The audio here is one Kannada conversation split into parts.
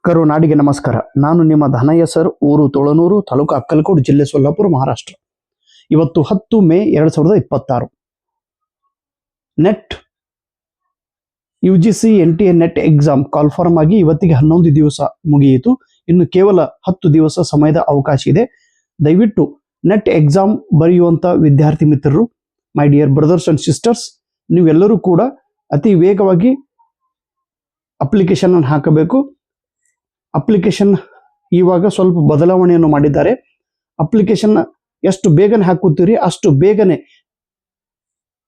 ಕರುನಾಡಿಗೆ ನಮಸ್ಕಾರ. ನಾನು ನಿಮ್ಮ ಧನಯ್ಯ ಸರ್, ಊರು ತೊಳನೂರು, ತಾಲೂಕು ಅಕ್ಕಲಕೋಟ್, ಜಿಲ್ಲೆ ಸೊಲ್ಲಾಪುರ, ಮಹಾರಾಷ್ಟ್ರ. ಇವತ್ತು 10 May 2026. NET UGC NTA NET exam ಕಾಲ್ಫಾರ್ಮ್ ಆಗಿ ಇವತ್ತಿಗೆ 11 ದಿವಸ ಮುಗಿಯಿತು. ಇನ್ನು ಕೇವಲ 10 ದಿವಸ ಸಮಯದ ಅವಕಾಶ ಇದೆ. ದಯವಿಟ್ಟು ನೆಟ್ ಎಕ್ಸಾಮ್ ಬರೆಯುವಂಥ ವಿದ್ಯಾರ್ಥಿ ಮಿತ್ರರು, my dear brothers and sisters, ನೀವೆಲ್ಲರೂ ಕೂಡ ಅತಿ ವೇಗವಾಗಿ ಅಪ್ಲಿಕೇಶನ್ ಅನ್ನು ಹಾಕಬೇಕು. ಅಪ್ಲಿಕೇಶನ್ ಇವಾಗ ಸ್ವಲ್ಪ ಬದಲಾವಣೆಯನ್ನು ಮಾಡಿದ್ದಾರೆ. ಅಪ್ಲಿಕೇಶನ್ ಎಷ್ಟು ಬೇಗನೆ ಹಾಕುತ್ತೀರಿ ಅಷ್ಟು ಬೇಗನೆ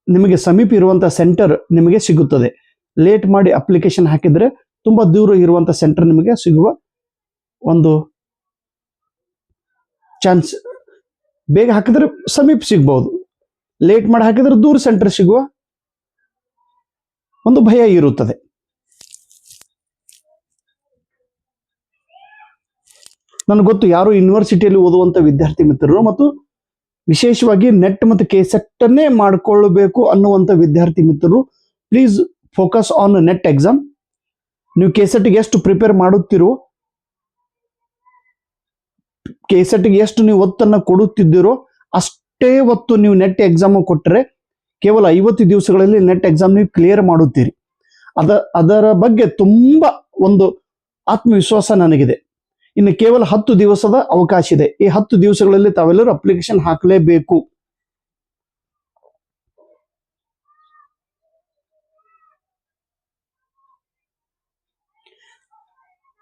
ನಿಮಗೆ ಸಮೀಪ ಇರುವಂಥ ಸೆಂಟರ್ ನಿಮಗೆ ಸಿಗುತ್ತದೆ. ಲೇಟ್ ಮಾಡಿ ಅಪ್ಲಿಕೇಶನ್ ಹಾಕಿದರೆ ತುಂಬ ದೂರ ಇರುವಂಥ ಸೆಂಟರ್ ನಿಮಗೆ ಸಿಗುವ ಒಂದು ಚಾನ್ಸ್. ಬೇಗ ಹಾಕಿದ್ರೆ ಸಮೀಪ ಸಿಗ್ಬಹುದು, ಲೇಟ್ ಮಾಡಿ ಹಾಕಿದ್ರೆ ದೂರ ಸೆಂಟರ್ ಸಿಗುವ ಒಂದು ಭಯ ಇರುತ್ತದೆ. ನನಗೆ ಗೊತ್ತು, ಯಾರು ಯೂನಿವರ್ಸಿಟಿಯಲ್ಲಿ ಓದುವಂಥ ವಿದ್ಯಾರ್ಥಿ ಮಿತ್ರರು ಮತ್ತು ವಿಶೇಷವಾಗಿ ನೆಟ್ ಮತ್ತು ಕೆಸೆಟ್ ಅನ್ನೇ ಮಾಡಿಕೊಳ್ಳಬೇಕು ಅನ್ನುವಂಥ ವಿದ್ಯಾರ್ಥಿ ಮಿತ್ರರು, please focus on net exam. ನೀವು ಕೆಸೆಟ್ಗೆ ಎಷ್ಟು ಪ್ರಿಪೇರ್ ಮಾಡುತ್ತೀರೋ, ಕೆಸೆಟ್ಗೆ ಎಷ್ಟು ನೀವು ಒತ್ತನ್ನು ಕೊಡುತ್ತಿದ್ದೀರೋ ಅಷ್ಟೇ ಒತ್ತು ನೀವು ನೆಟ್ ಎಕ್ಸಾಮ್ ಕೊಟ್ಟರೆ ಕೇವಲ 50 ದಿವಸಗಳಲ್ಲಿ ನೆಟ್ ಎಕ್ಸಾಮ್ ನೀವು ಕ್ಲಿಯರ್ ಮಾಡುತ್ತೀರಿ. ಅದರ ಬಗ್ಗೆ ತುಂಬ ಒಂದು ಆತ್ಮವಿಶ್ವಾಸ ನನಗಿದೆ. ಇನ್ನು ಕೇವಲ 10 ದಿವಸದ ಅವಕಾಶ ಇದೆ. ಈ 10 ದಿವಸಗಳಲ್ಲಿ ತಾವೆಲ್ಲರೂ ಅಪ್ಲಿಕೇಶನ್ ಹಾಕಲೇಬೇಕು.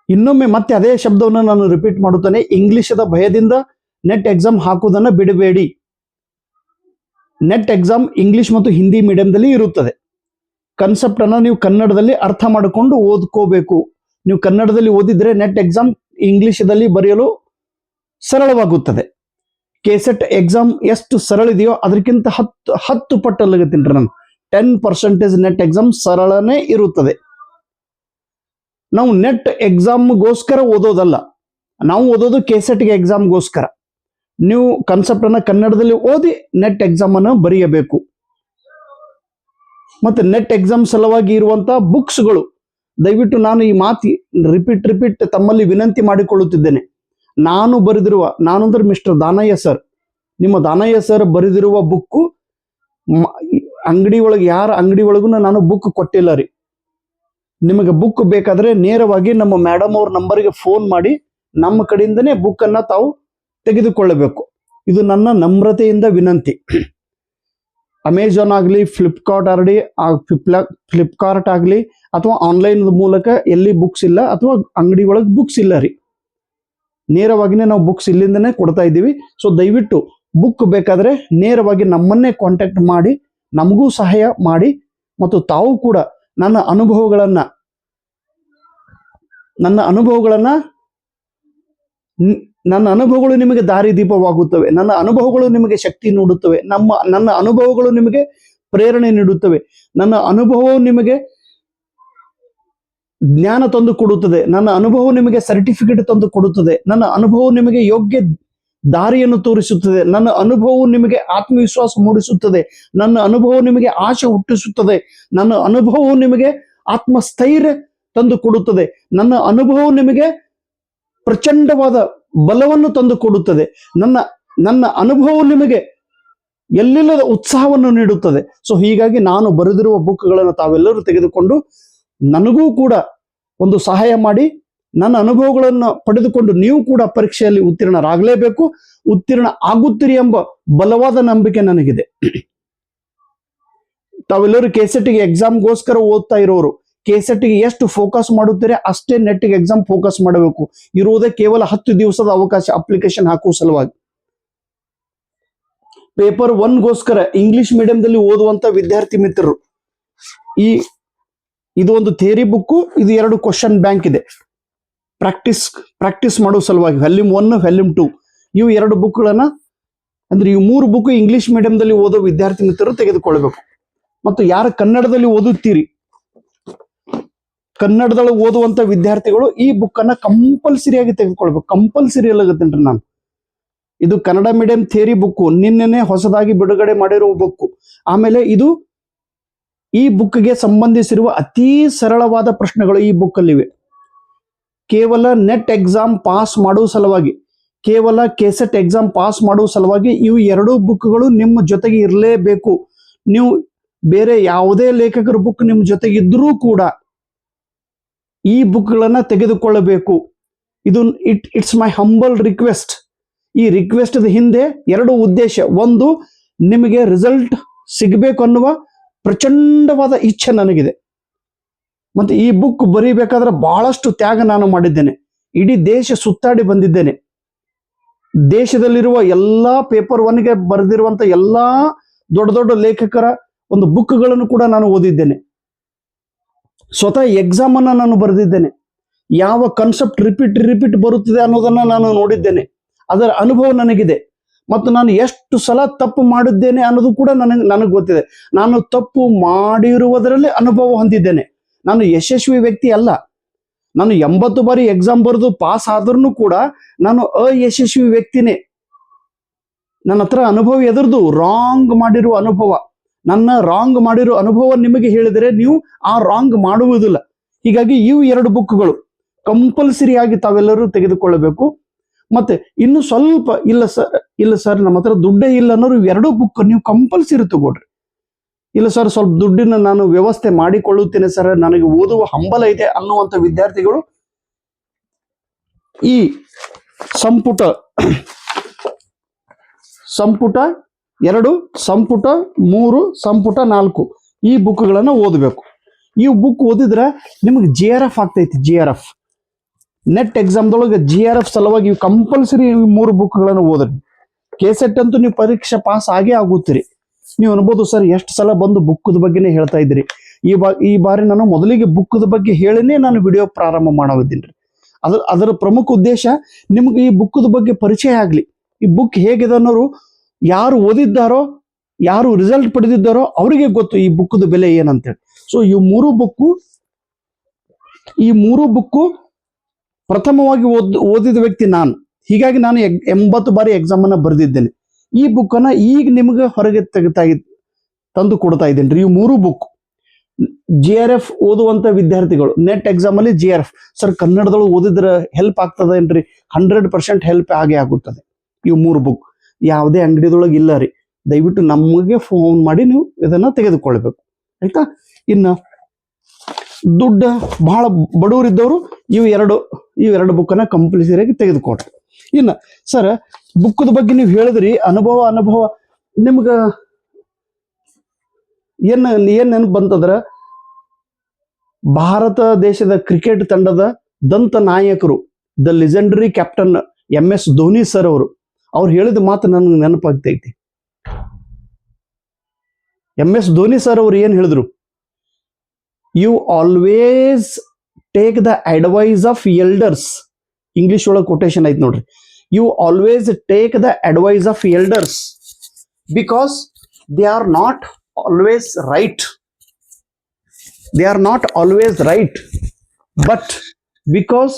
ಇನ್ನೊಮ್ಮೆ ಮತ್ತೆ ಅದೇ ಶಬ್ದವನ್ನು ನಾನು ರಿಪೀಟ್ ಮಾಡುತ್ತೇನೆ, ಇಂಗ್ಲಿಷದ ಭಯದಿಂದ ನೆಟ್ ಎಕ್ಸಾಮ್ ಹಾಕುವುದನ್ನು ಬಿಡಬೇಡಿ. ನೆಟ್ ಎಕ್ಸಾಮ್ ಇಂಗ್ಲಿಷ್ ಮತ್ತು ಹಿಂದಿ ಮೀಡಿಯಂದಲ್ಲಿ ಇರುತ್ತದೆ. ಕಾನ್ಸೆಪ್ಟ್ ಅನ್ನು ನೀವು ಕನ್ನಡದಲ್ಲಿ ಅರ್ಥ ಮಾಡಿಕೊಂಡು ಓದ್ಕೋಬೇಕು. ನೀವು ಕನ್ನಡದಲ್ಲಿ ಓದಿದ್ರೆ ನೆಟ್ ಎಕ್ಸಾಮ್ ಇಂಗ್ಲಿಷದಲ್ಲಿ ಬರೆಯಲು ಸರಳವಾಗುತ್ತದೆ. ಕೆಸೆಟ್ ಎಕ್ಸಾಮ್ ಎಷ್ಟು ಸರಳ ಇದೆಯೋ ಅದಕ್ಕಿಂತ 10 ಪಟ್ಟಲ್ಲಾಗುತ್ತೀನಿ ನಾನು. 10% ನೆಟ್ ಎಕ್ಸಾಮ್ ಸರಳನೇ ಇರುತ್ತದೆ. ನಾವು ನೆಟ್ ಎಕ್ಸಾಮ್ಗೋಸ್ಕರ ಓದೋದಲ್ಲ, ನಾವು ಓದೋದು ಕೆಸೆಟ್ಗೆ ಎಕ್ಸಾಮ್ಗೋಸ್ಕರ. ನೀವು ಕಾನ್ಸೆಪ್ಟ್ ಅನ್ನು ಕನ್ನಡದಲ್ಲಿ ಓದಿ ನೆಟ್ ಎಕ್ಸಾಮ್ ಅನ್ನು ಬರೆಯಬೇಕು. ಮತ್ತೆ ನೆಟ್ ಎಕ್ಸಾಮ್ ಸಲುವಾಗಿ ಇರುವಂತಹ ಬುಕ್ಸ್ಗಳು, ದಯವಿಟ್ಟು ನಾನು ಈ ಮಾತಿ ರಿಪೀಟ್ ತಮ್ಮಲ್ಲಿ ವಿನಂತಿ ಮಾಡಿಕೊಳ್ಳುತ್ತಿದ್ದೇನೆ. ನಾನಂದ್ರೆ ಮಿಸ್ಟರ್ ದಾನಯ್ಯ ಸರ್, ನಿಮ್ಮ ದಾನಯ್ಯ ಸರ್ ಬರೆದಿರುವ ಬುಕ್ಕು ಅಂಗಡಿ ಒಳಗೆ ಯಾರ ಅಂಗಡಿ ಒಳಗೂ ನಾನು ಬುಕ್ ಕೊಟ್ಟಿಲ್ಲ ರೀ. ನಿಮಗೆ ಬುಕ್ ಬೇಕಾದ್ರೆ ನೇರವಾಗಿ ನಮ್ಮ ಮೇಡಮ್ ಅವ್ರ ನಂಬರ್ಗೆ ಫೋನ್ ಮಾಡಿ ನಮ್ಮ ಕಡೆಯಿಂದನೇ ಬುಕ್ ಅನ್ನ ತಾವು ತೆಗೆದುಕೊಳ್ಳಬೇಕು. ಇದು ನನ್ನ ನಮ್ರತೆಯಿಂದ ವಿನಂತಿ. ಅಮೆಜಾನ್ ಆಗಲಿ, ಫ್ಲಿಪ್ಕಾರ್ಟ್ ಆಗಲಿ ಅಥವಾ ಆನ್ಲೈನ್ ಮೂಲಕ ಎಲ್ಲಿ ಬುಕ್ಸ್ ಇಲ್ಲ ಅಥವಾ ಅಂಗಡಿ ಒಳಗೆ ಬುಕ್ಸ್ ಇಲ್ಲ ರೀ. ನೇರವಾಗಿನೇ ನಾವು ಬುಕ್ಸ್ ಇಲ್ಲಿಂದನೇ ಕೊಡ್ತಾ ಇದ್ದೀವಿ. ಸೊ ದಯವಿಟ್ಟು ಬುಕ್ ಬೇಕಾದ್ರೆ ನೇರವಾಗಿ ನಮ್ಮನ್ನೇ ಕಾಂಟ್ಯಾಕ್ಟ್ ಮಾಡಿ ನಮಗೂ ಸಹಾಯ ಮಾಡಿ. ಮತ್ತು ತಾವು ಕೂಡ ನನ್ನ ಅನುಭವಗಳು ನಿಮಗೆ ದಾರಿದೀಪವಾಗುತ್ತವೆ. ನನ್ನ ಅನುಭವಗಳು ನಿಮಗೆ ಶಕ್ತಿ ನೀಡುತ್ತವೆ. ನನ್ನ ಅನುಭವಗಳು ನಿಮಗೆ ಪ್ರೇರಣೆ ನೀಡುತ್ತವೆ. ನನ್ನ ಅನುಭವವು ನಿಮಗೆ ಜ್ಞಾನ ತಂದು ಕೊಡುತ್ತದೆ. ನನ್ನ ಅನುಭವ ನಿಮಗೆ ಸರ್ಟಿಫಿಕೇಟ್ ತಂದು ಕೊಡುತ್ತದೆ. ನನ್ನ ಅನುಭವ ನಿಮಗೆ ಯೋಗ್ಯ ದಾರಿಯನ್ನು ತೋರಿಸುತ್ತದೆ. ನನ್ನ ಅನುಭವವು ನಿಮಗೆ ಆತ್ಮವಿಶ್ವಾಸ ಮೂಡಿಸುತ್ತದೆ. ನನ್ನ ಅನುಭವ ನಿಮಗೆ ಆಶೆ ಹುಟ್ಟಿಸುತ್ತದೆ. ನನ್ನ ಅನುಭವವು ನಿಮಗೆ ಆತ್ಮಸ್ಥೈರ್ಯ ತಂದು ಕೊಡುತ್ತದೆ. ನನ್ನ ಅನುಭವವು ನಿಮಗೆ ಪ್ರಚಂಡವಾದ ಬಲವನ್ನು ತಂದು ಕೊಡುತ್ತದೆ. ನನ್ನ ಅನುಭವವು ನಿಮಗೆ ಎಲ್ಲಿಲ್ಲದ ಉತ್ಸಾಹವನ್ನು ನೀಡುತ್ತದೆ. ಸೊ ಹೀಗಾಗಿ ನಾನು ಬರೆದಿರುವ ಬುಕ್ಗಳನ್ನು ತಾವೆಲ್ಲರೂ ತೆಗೆದುಕೊಂಡು ನನಗೂ ಕೂಡ ಒಂದು ಸಹಾಯ ಮಾಡಿ, ನನ್ನ ಅನುಭವಗಳನ್ನು ಪಡೆದುಕೊಂಡು ನೀವು ಕೂಡ ಪರೀಕ್ಷೆಯಲ್ಲಿ ಉತ್ತೀರ್ಣರಾಗಲೇಬೇಕು. ಉತ್ತೀರ್ಣ ಆಗುತ್ತೀರಿ ಎಂಬ ಬಲವಾದ ನಂಬಿಕೆ ನನಗಿದೆ. ತಾವೆಲ್ಲರೂ ಕೆಸೆಟ್ಗೆ ಎಕ್ಸಾಮ್ಗೋಸ್ಕರ ಓದ್ತಾ ಇರೋರು, ಕೆಸೆಟ್ಗೆ ಎಷ್ಟು ಫೋಕಸ್ ಮಾಡುತ್ತೀರಿ ಅಷ್ಟೇ ನೆಟ್ಗೆ ಎಕ್ಸಾಮ್ ಫೋಕಸ್ ಮಾಡಬೇಕು. ಇರುವುದೇ ಕೇವಲ 10 ದಿವಸದ ಅವಕಾಶ ಅಪ್ಲಿಕೇಶನ್ ಹಾಕುವ ಸಲುವಾಗಿ. ಪೇಪರ್ 1ಗೋಸ್ಕರ ಇಂಗ್ಲಿಷ್ ಮೀಡಿಯಂದಲ್ಲಿ ಓದುವಂತ ವಿದ್ಯಾರ್ಥಿ ಮಿತ್ರರು, ಇದು ಒಂದು ಥಿಯರಿ ಬುಕ್ಕು, ಇದು 2 ಕ್ವಶನ್ ಬ್ಯಾಂಕ್ ಇದೆ. ಪ್ರಾಕ್ಟೀಸ್ ಮಾಡುವ ಸಲುವಾಗಿ ವ್ಯಾಲ್ಯೂಮ್ 1, ವ್ಯಾಲ್ಯೂಮ್ 2 ಇವು 2 ಬುಕ್ಗಳನ್ನ, ಅಂದ್ರೆ ಇವು 3 ಬುಕ್ ಇಂಗ್ಲಿಷ್ ಮೀಡಿಯಂದಲ್ಲಿ ಓದೋ ವಿದ್ಯಾರ್ಥಿ ಮಿತ್ರರು ತೆಗೆದುಕೊಳ್ಬೇಕು. ಮತ್ತು ಯಾರು ಕನ್ನಡದಲ್ಲಿ ಓದುತ್ತೀರಿ, ಕನ್ನಡದೊಳಗೆ ಓದುವಂತ ವಿದ್ಯಾರ್ಥಿಗಳು ಈ ಬುಕ್ ಅನ್ನ ಕಂಪಲ್ಸರಿಯಾಗಿ ತೆಗೆದುಕೊಳ್ಬೇಕು. ಕಂಪಲ್ಸರಿ ಅಲ್ಲಾಗತ್ತೇನ್ರಿ ನಾನು. ಇದು ಕನ್ನಡ ಮೀಡಿಯಂ ಥಿಯರಿ ಬುಕ್ಕು, ನಿನ್ನೆನೆ ಹೊಸದಾಗಿ ಬಿಡುಗಡೆ ಮಾಡಿರುವ ಬುಕ್ಕು. ಆಮೇಲೆ ಈ ಬುಕ್ಗೆ ಸಂಬಂಧಿಸಿರುವ ಅತಿ ಸರಳವಾದ ಪ್ರಶ್ನೆಗಳು ಈ ಬುಕ್ ಅಲ್ಲಿ ಇವೆ. ಕೇವಲ ನೆಟ್ ಎಕ್ಸಾಮ್ ಪಾಸ್ ಮಾಡುವ ಸಲುವಾಗಿ, ಕೇವಲ ಕೆಸೆಟ್ ಎಕ್ಸಾಮ್ ಪಾಸ್ ಮಾಡುವ ಸಲುವಾಗಿ ಇವು ಎರಡೂ ಬುಕ್ಗಳು ನಿಮ್ಮ ಜೊತೆಗೆ ಇರಲೇಬೇಕು. ನೀವು ಬೇರೆ ಯಾವುದೇ ಲೇಖಕರ ಬುಕ್ ನಿಮ್ಮ ಜೊತೆಗೆ ಇದ್ರೂ ಕೂಡ ಈ ಬುಕ್ಗಳನ್ನ ತೆಗೆದುಕೊಳ್ಳಬೇಕು. ಇದು ಇಟ್ಸ್ ಮೈ ಹಂಬಲ್ ರಿಕ್ವೆಸ್ಟ್. ಈ ರಿಕ್ವೆಸ್ಟ್ ಹಿಂದೆ ಎರಡು ಉದ್ದೇಶ. ಒಂದು, ನಿಮಗೆ ರಿಸಲ್ಟ್ ಸಿಗಬೇಕು ಅನ್ನುವ ಪ್ರಚಂಡವಾದ ಇಚ್ಛೆ ನನಗಿದೆ. ಮತ್ತೆ ಈ ಬುಕ್ ಬರೀಬೇಕಾದ್ರೆ ಬಹಳಷ್ಟು ತ್ಯಾಗ ನಾನು ಮಾಡಿದ್ದೇನೆ. ಇಡೀ ದೇಶ ಸುತ್ತಾಡಿ ಬಂದಿದ್ದೇನೆ. ದೇಶದಲ್ಲಿರುವ ಎಲ್ಲಾ ಪೇಪರ್ ಒನ್ಗೆ ಬರೆದಿರುವಂತ ಎಲ್ಲಾ ದೊಡ್ಡ ದೊಡ್ಡ ಲೇಖಕರ ಒಂದು ಬುಕ್ಗಳನ್ನು ಕೂಡ ನಾನು ಓದಿದ್ದೇನೆ. ಸ್ವತಃ ಎಕ್ಸಾಮ್ ಅನ್ನ ನಾನು ಬರೆದಿದ್ದೇನೆ. ಯಾವ ಕಾನ್ಸೆಪ್ಟ್ ರಿಪೀಟ್ ಬರುತ್ತದೆ ಅನ್ನೋದನ್ನ ನಾನು ನೋಡಿದ್ದೇನೆ. ಅದರ ಅನುಭವ ನನಗಿದೆ. ಮತ್ತು ನಾನು ಎಷ್ಟು ಸಲ ತಪ್ಪು ಮಾಡಿದ್ದೇನೆ ಅನ್ನೋದು ಕೂಡ ನನಗೆ ಗೊತ್ತಿದೆ. ನಾನು ತಪ್ಪು ಮಾಡಿರುವುದರಲ್ಲಿ ಅನುಭವ ಹೊಂದಿದ್ದೇನೆ. ನಾನು ಯಶಸ್ವಿ ವ್ಯಕ್ತಿ ಅಲ್ಲ. ನಾನು 80 ಬಾರಿ ಎಕ್ಸಾಮ್ ಬರೆದು ಪಾಸ್ ಆದ್ರೂ ಕೂಡ ನಾನು ಅಯಶಸ್ವಿ ವ್ಯಕ್ತಿನೇ. ನನ್ನ ಹತ್ರ ಅನುಭವ ಎದುರ್ದು ರಾಂಗ್ ಮಾಡಿರುವ ಅನುಭವ. ನನ್ನ ರಾಂಗ್ ಮಾಡಿರೋ ಅನುಭವ ನಿಮಗೆ ಹೇಳಿದರೆ ನೀವು ಆ ರಾಂಗ್ ಮಾಡುವುದಿಲ್ಲ. ಹೀಗಾಗಿ ಇವು ಎರಡು ಬುಕ್ಗಳು ಕಂಪಲ್ಸರಿ ಆಗಿ ತಾವೆಲ್ಲರೂ ತೆಗೆದುಕೊಳ್ಳಬೇಕು. ಮತ್ತೆ ಇನ್ನು ಸ್ವಲ್ಪ, ಇಲ್ಲ ಸರ್ ನಮ್ಮ ಹತ್ರ ದುಡ್ಡೇ ಇಲ್ಲ ಅನ್ನೋರು ಎರಡೂ ಬುಕ್ ನೀವು ಕಂಪಲ್ಸರಿ ತಗೊಳ್ರಿ. ಇಲ್ಲ ಸರ್ ಸ್ವಲ್ಪ ದುಡ್ಡಿನ ನಾನು ವ್ಯವಸ್ಥೆ ಮಾಡಿಕೊಳ್ಳುತ್ತೇನೆ ಸರ್, ನನಗೆ ಓದುವ ಹಂಬಲ ಇದೆ ಅನ್ನುವಂಥ ವಿದ್ಯಾರ್ಥಿಗಳು ಈ ಸಂಪುಟ 2, ಸಂಪುಟ 3, ಸಂಪುಟ 4 ಈ ಬುಕ್ಗಳನ್ನು ಓದಬೇಕು. ಈ ಬುಕ್ ಓದಿದ್ರೆ ನಿಮಗೆ GRF ಆಗ್ತೈತಿ. GRF ನೆಟ್ ಎಕ್ಸಾಮ್ದೊಳಗೆ GRF ಸಲುವಾಗಿ ಇವು ಕಂಪಲ್ಸರಿ 3 ಬುಕ್ಗಳನ್ನು ಓದ್ರಿ. ಕೆಸೆಟ್ ಅಂತೂ ನೀವು ಪರೀಕ್ಷೆ ಪಾಸ್ ಆಗೇ ಆಗುತ್ತೀರಿ. ನೀವು ಅನ್ಬೋದು ಸರ್ ಎಷ್ಟು ಸಲ ಬಂದು ಬುಕ್ಕದ ಬಗ್ಗೆನೇ ಹೇಳ್ತಾ ಇದ್ದೀರಿ. ಈ ಬಾರಿ ನಾನು ಮೊದಲಿಗೆ ಬುಕ್ಕದ ಬಗ್ಗೆ ಹೇಳಿನೇ ನಾನು ವಿಡಿಯೋ ಪ್ರಾರಂಭ ಮಾಡೋದಿದ್ದೀನಿ. ಅದರ ಪ್ರಮುಖ ಉದ್ದೇಶ ನಿಮ್ಗೆ ಈ ಬುಕ್ಕದ ಬಗ್ಗೆ ಪರಿಚಯ ಆಗಲಿ. ಈ ಬುಕ್ ಹೇಗಿದೆ ಅನ್ನೋರು ಯಾರು ಓದಿದ್ದಾರೋ, ಯಾರು ರಿಸಲ್ಟ್ ಪಡೆದಿದ್ದಾರೋ ಅವರಿಗೆ ಗೊತ್ತು ಈ ಬುಕ್ಕದ ಬೆಲೆ ಏನಂತೇಳಿ. ಸೊ ಈ ಮೂರು ಬುಕ್ಕು ಪ್ರಥಮವಾಗಿ ಓದಿದ ವ್ಯಕ್ತಿ ನಾನು. ಹೀಗಾಗಿ ನಾನು 80 ಬಾರಿ ಎಕ್ಸಾಮ್ ಅನ್ನ ಬರೆದಿದ್ದೇನೆ. ಈ ಬುಕ್ ಅನ್ನ ಈಗ ನಿಮ್ಗೆ ಹೊರಗೆ ತಂದು ಕೊಡ್ತಾ ಇದ್ದೇನೆ ರೀ. ಈ 3 ಬುಕ್ GRF ಓದುವಂತ ವಿದ್ಯಾರ್ಥಿಗಳು, ನೆಟ್ ಎಕ್ಸಾಮ್ ಅಲ್ಲಿ GRF ಸರ್ ಕನ್ನಡದೊಳಗೆ ಓದಿದ್ರೆ ಹೆಲ್ಪ್ ಆಗ್ತದೇನ್ರಿ? 100% ಹೆಲ್ಪ್ ಆಗೇ ಆಗುತ್ತದೆ. ಇವು 3 ಬುಕ್ ಯಾವುದೇ ಅಂಗಡಿದೊಳಗೆ ಇಲ್ಲ ರೀ. ದಯವಿಟ್ಟು ನಮಗೆ ಫೋನ್ ಮಾಡಿ ನೀವು ಇದನ್ನ ತೆಗೆದುಕೊಳ್ಬೇಕು, ಆಯ್ತಾ? ಇನ್ನು ದುಡ್ಡು ಬಹಳ ಬಡವರಿದ್ದವರು ಇವು ಎರಡು ಬುಕ್ಕನ್ನ ಕಂಪಲ್ಸರಿಯಾಗಿ ತೆಗೆದುಕೊಡ್ರಿ. ಇನ್ನು ಸರ್ ಬುಕ್ಕದ ಬಗ್ಗೆ ನೀವು ಹೇಳಿದ್ರಿ, ಅನುಭವ ನಿಮ್ಗ ಏನ್ ನೆನಪು ಬಂತಂದ್ರ ಭಾರತ ದೇಶದ ಕ್ರಿಕೆಟ್ ತಂಡದ ದಂತ ನಾಯಕರು, the legendary captain MS Dhoni sir ಅವ್ರು ಹೇಳಿದ ಮಾತು ನನಗೆ ನೆನಪಾಗ್ತೈತಿ. MS ಧೋನಿ ಸರ್ ಅವ್ರು ಏನ್ ಹೇಳಿದ್ರು? You always take the advice of elders. English ಒಳಗೆ ಕೊಟೇಶನ್ ಐತಿ ನೋಡ್ರಿ. You always take the advice of elders because they are not always right. But because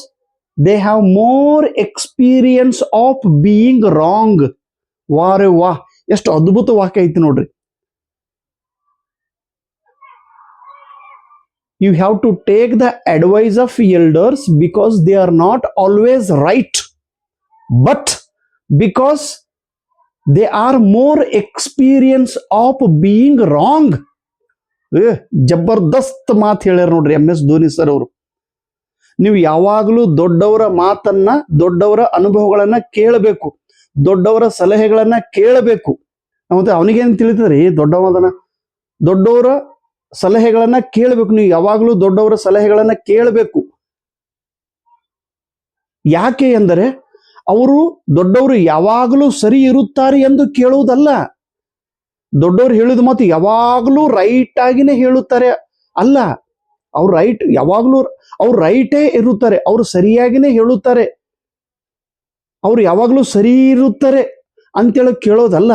they have more experience of being wrong. ವಾಹ್, ಎಷ್ಟು ಅದ್ಭುತ ವಾಕ್ಯ ಐತಿ ನೋಡ್ರಿ. You have to take the advice of elders because they are not always right, but because they are more experience of being wrong. ಜಬರ್ದಸ್ತ್ ಮಾತು ಹೇಳ್ಯಾರ ನೋಡ್ರಿ MS ಧೋನಿ ಸರ್ ಅವರು. ನೀವು ಯಾವಾಗಲೂ ದೊಡ್ಡವರ ಮಾತನ್ನ, ದೊಡ್ಡವರ ಅನುಭವಗಳನ್ನ ಕೇಳಬೇಕು, ದೊಡ್ಡವರ ಸಲಹೆಗಳನ್ನ ಕೇಳಬೇಕು. ಮತ್ತೆ ಅವನಿಗೇನು ತಿಳಿತದ್ರಿ? ದೊಡ್ಡವರ ಸಲಹೆಗಳನ್ನ ಕೇಳಬೇಕು. ನೀವು ಯಾವಾಗಲೂ ದೊಡ್ಡವರ ಸಲಹೆಗಳನ್ನ ಕೇಳಬೇಕು. ಯಾಕೆ ಎಂದರೆ ದೊಡ್ಡವರು ಯಾವಾಗಲೂ ಸರಿ ಇರುತ್ತಾರೆ ಎಂದು ಕೇಳುವುದಲ್ಲ. ದೊಡ್ಡವರು ಹೇಳಿದ ಮಾತು ಯಾವಾಗಲೂ ರೈಟ್ ಆಗಿನೇ ಹೇಳುತ್ತಾರೆ ಅಲ್ಲ. ಅವ್ರು ರೈಟೇ ಇರುತ್ತಾರೆ, ಅವರು ಸರಿಯಾಗಿನೇ ಹೇಳುತ್ತಾರೆ, ಅವ್ರು ಯಾವಾಗಲೂ ಸರಿ ಇರುತ್ತಾರೆ ಅಂತೇಳಿ ಕೇಳೋದಲ್ಲ.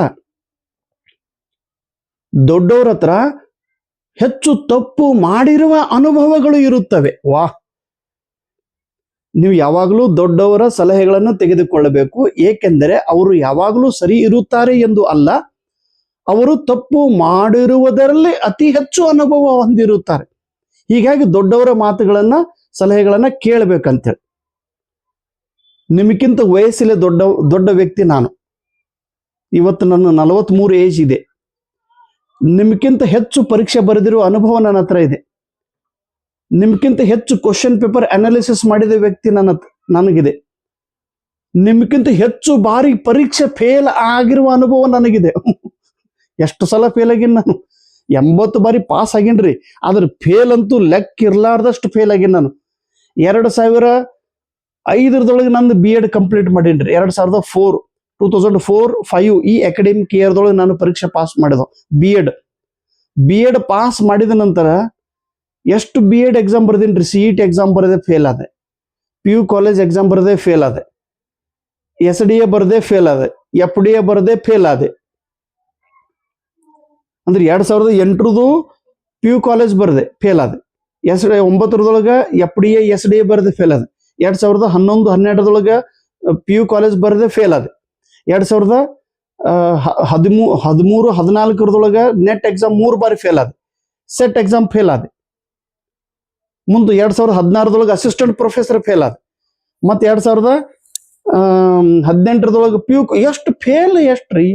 ದೊಡ್ಡವ್ರ ಹತ್ರ ಹೆಚ್ಚು ತಪ್ಪು ಮಾಡಿರುವ ಅನುಭವಗಳು ಇರುತ್ತವೆ. ನೀವು ಯಾವಾಗಲೂ ದೊಡ್ಡವರ ಸಲಹೆಗಳನ್ನು ತೆಗೆದುಕೊಳ್ಳಬೇಕು. ಏಕೆಂದರೆ ಅವರು ಯಾವಾಗಲೂ ಸರಿ ಇರುತ್ತಾರೆ ಎಂದು ಅಲ್ಲ, ಅವರು ತಪ್ಪು ಮಾಡಿರುವುದರಲ್ಲಿ ಅತಿ ಹೆಚ್ಚು ಅನುಭವ ಹೊಂದಿರುತ್ತಾರೆ. ಹೀಗಾಗಿ ದೊಡ್ಡವರ ಮಾತುಗಳನ್ನ, ಸಲಹೆಗಳನ್ನ ಕೇಳಬೇಕಂತೇಳಿ. ನಿಮಗಿಂತ ವಯಸ್ಸಲ್ಲೇ ದೊಡ್ಡ ದೊಡ್ಡ ವ್ಯಕ್ತಿ ನಾನು. ಇವತ್ತು ನನ್ನ 43 ಏಜ್ ಇದೆ. ನಿಮ್ಗಿಂತ ಹೆಚ್ಚು ಪರೀಕ್ಷೆ ಬರೆದಿರುವ ಅನುಭವ ನನ್ನ ಹತ್ರ ಇದೆ. ನಿಮ್ಗಿಂತ ಹೆಚ್ಚು ಕ್ವಶನ್ ಪೇಪರ್ ಅನಾಲಿಸಿಸ್ ಮಾಡಿದ ವ್ಯಕ್ತಿ ನನಗಿದೆ. ನಿಮ್ಗಿಂತ ಹೆಚ್ಚು ಬಾರಿ ಪರೀಕ್ಷೆ ಫೇಲ್ ಆಗಿರುವ ಅನುಭವ ನನಗಿದೆ. ಎಷ್ಟು ಸಲ ಫೇಲ್ ಆಗೀನಿ ನಾನು? 80 ಬಾರಿ ಪಾಸ್ ಆಗೀನ್ರಿ. ಆದ್ರೆ ಫೇಲ್ ಅಂತೂ ಲೆಕ್ಕ ಇರ್ಲಾರ್ದಷ್ಟು ಫೇಲ್ ಆಗೀನಿ ನಾನು. 2005 ನಂದು BEd ಕಂಪ್ಲೀಟ್ ಮಾಡೀನ್ರಿ. 2004-5 ಈ ಅಕಾಡೆಮಿಕ್ ಇಯರ್ದೊಳಗೆ ನಾನು ಪರೀಕ್ಷೆ ಪಾಸ್ ಮಾಡಿದ. BEd ಪಾಸ್ ಮಾಡಿದ ನಂತರ ಎಷ್ಟು BEd ಎಕ್ಸಾಮ್ ಬರ್ದೀನ್ರಿ. CET ಎಕ್ಸಾಮ್ ಬರದೆ ಫೇಲ್ ಆದೆ, PU ಕಾಲೇಜ್ ಎಕ್ಸಾಮ್ ಬರದೆ ಫೇಲ್ ಆದೆ, SDA ಬರದೆ ಫೇಲ್ ಆದೆ, FDA ಬರದೆ ಫೇಲ್ ಆದೆ. ಅಂದ್ರೆ 2008 PU ಕಾಲೇಜ್ ಬರದೆ ಫೇಲ್ ಆದೆ. 2009 FDA SDA ಬರದೆ ಫೇಲ್ ಆದೆ. 2011-12 PU ಕಾಲೇಜ್ ಬರದೆ ಫೇಲ್ ಆದೆ. 2013-14 ನೆಟ್ ಎಕ್ಸಾಮ್ 3 ಬಾರಿ ಫೇಲ್ ಆದೆ. ಸೆಟ್ ಎಕ್ಸಾಮ್ ಫೇಲ್ ಆದೆ. ಮುಂದೆ 2016 ಅಸಿಸ್ಟೆಂಟ್ ಪ್ರೊಫೆಸರ್ ಫೇಲ್ ಆದ. ಮತ್ತೆ 2018 PU ಎಷ್ಟು ಫೇಲ್, ಎಷ್ಟ್ರಿ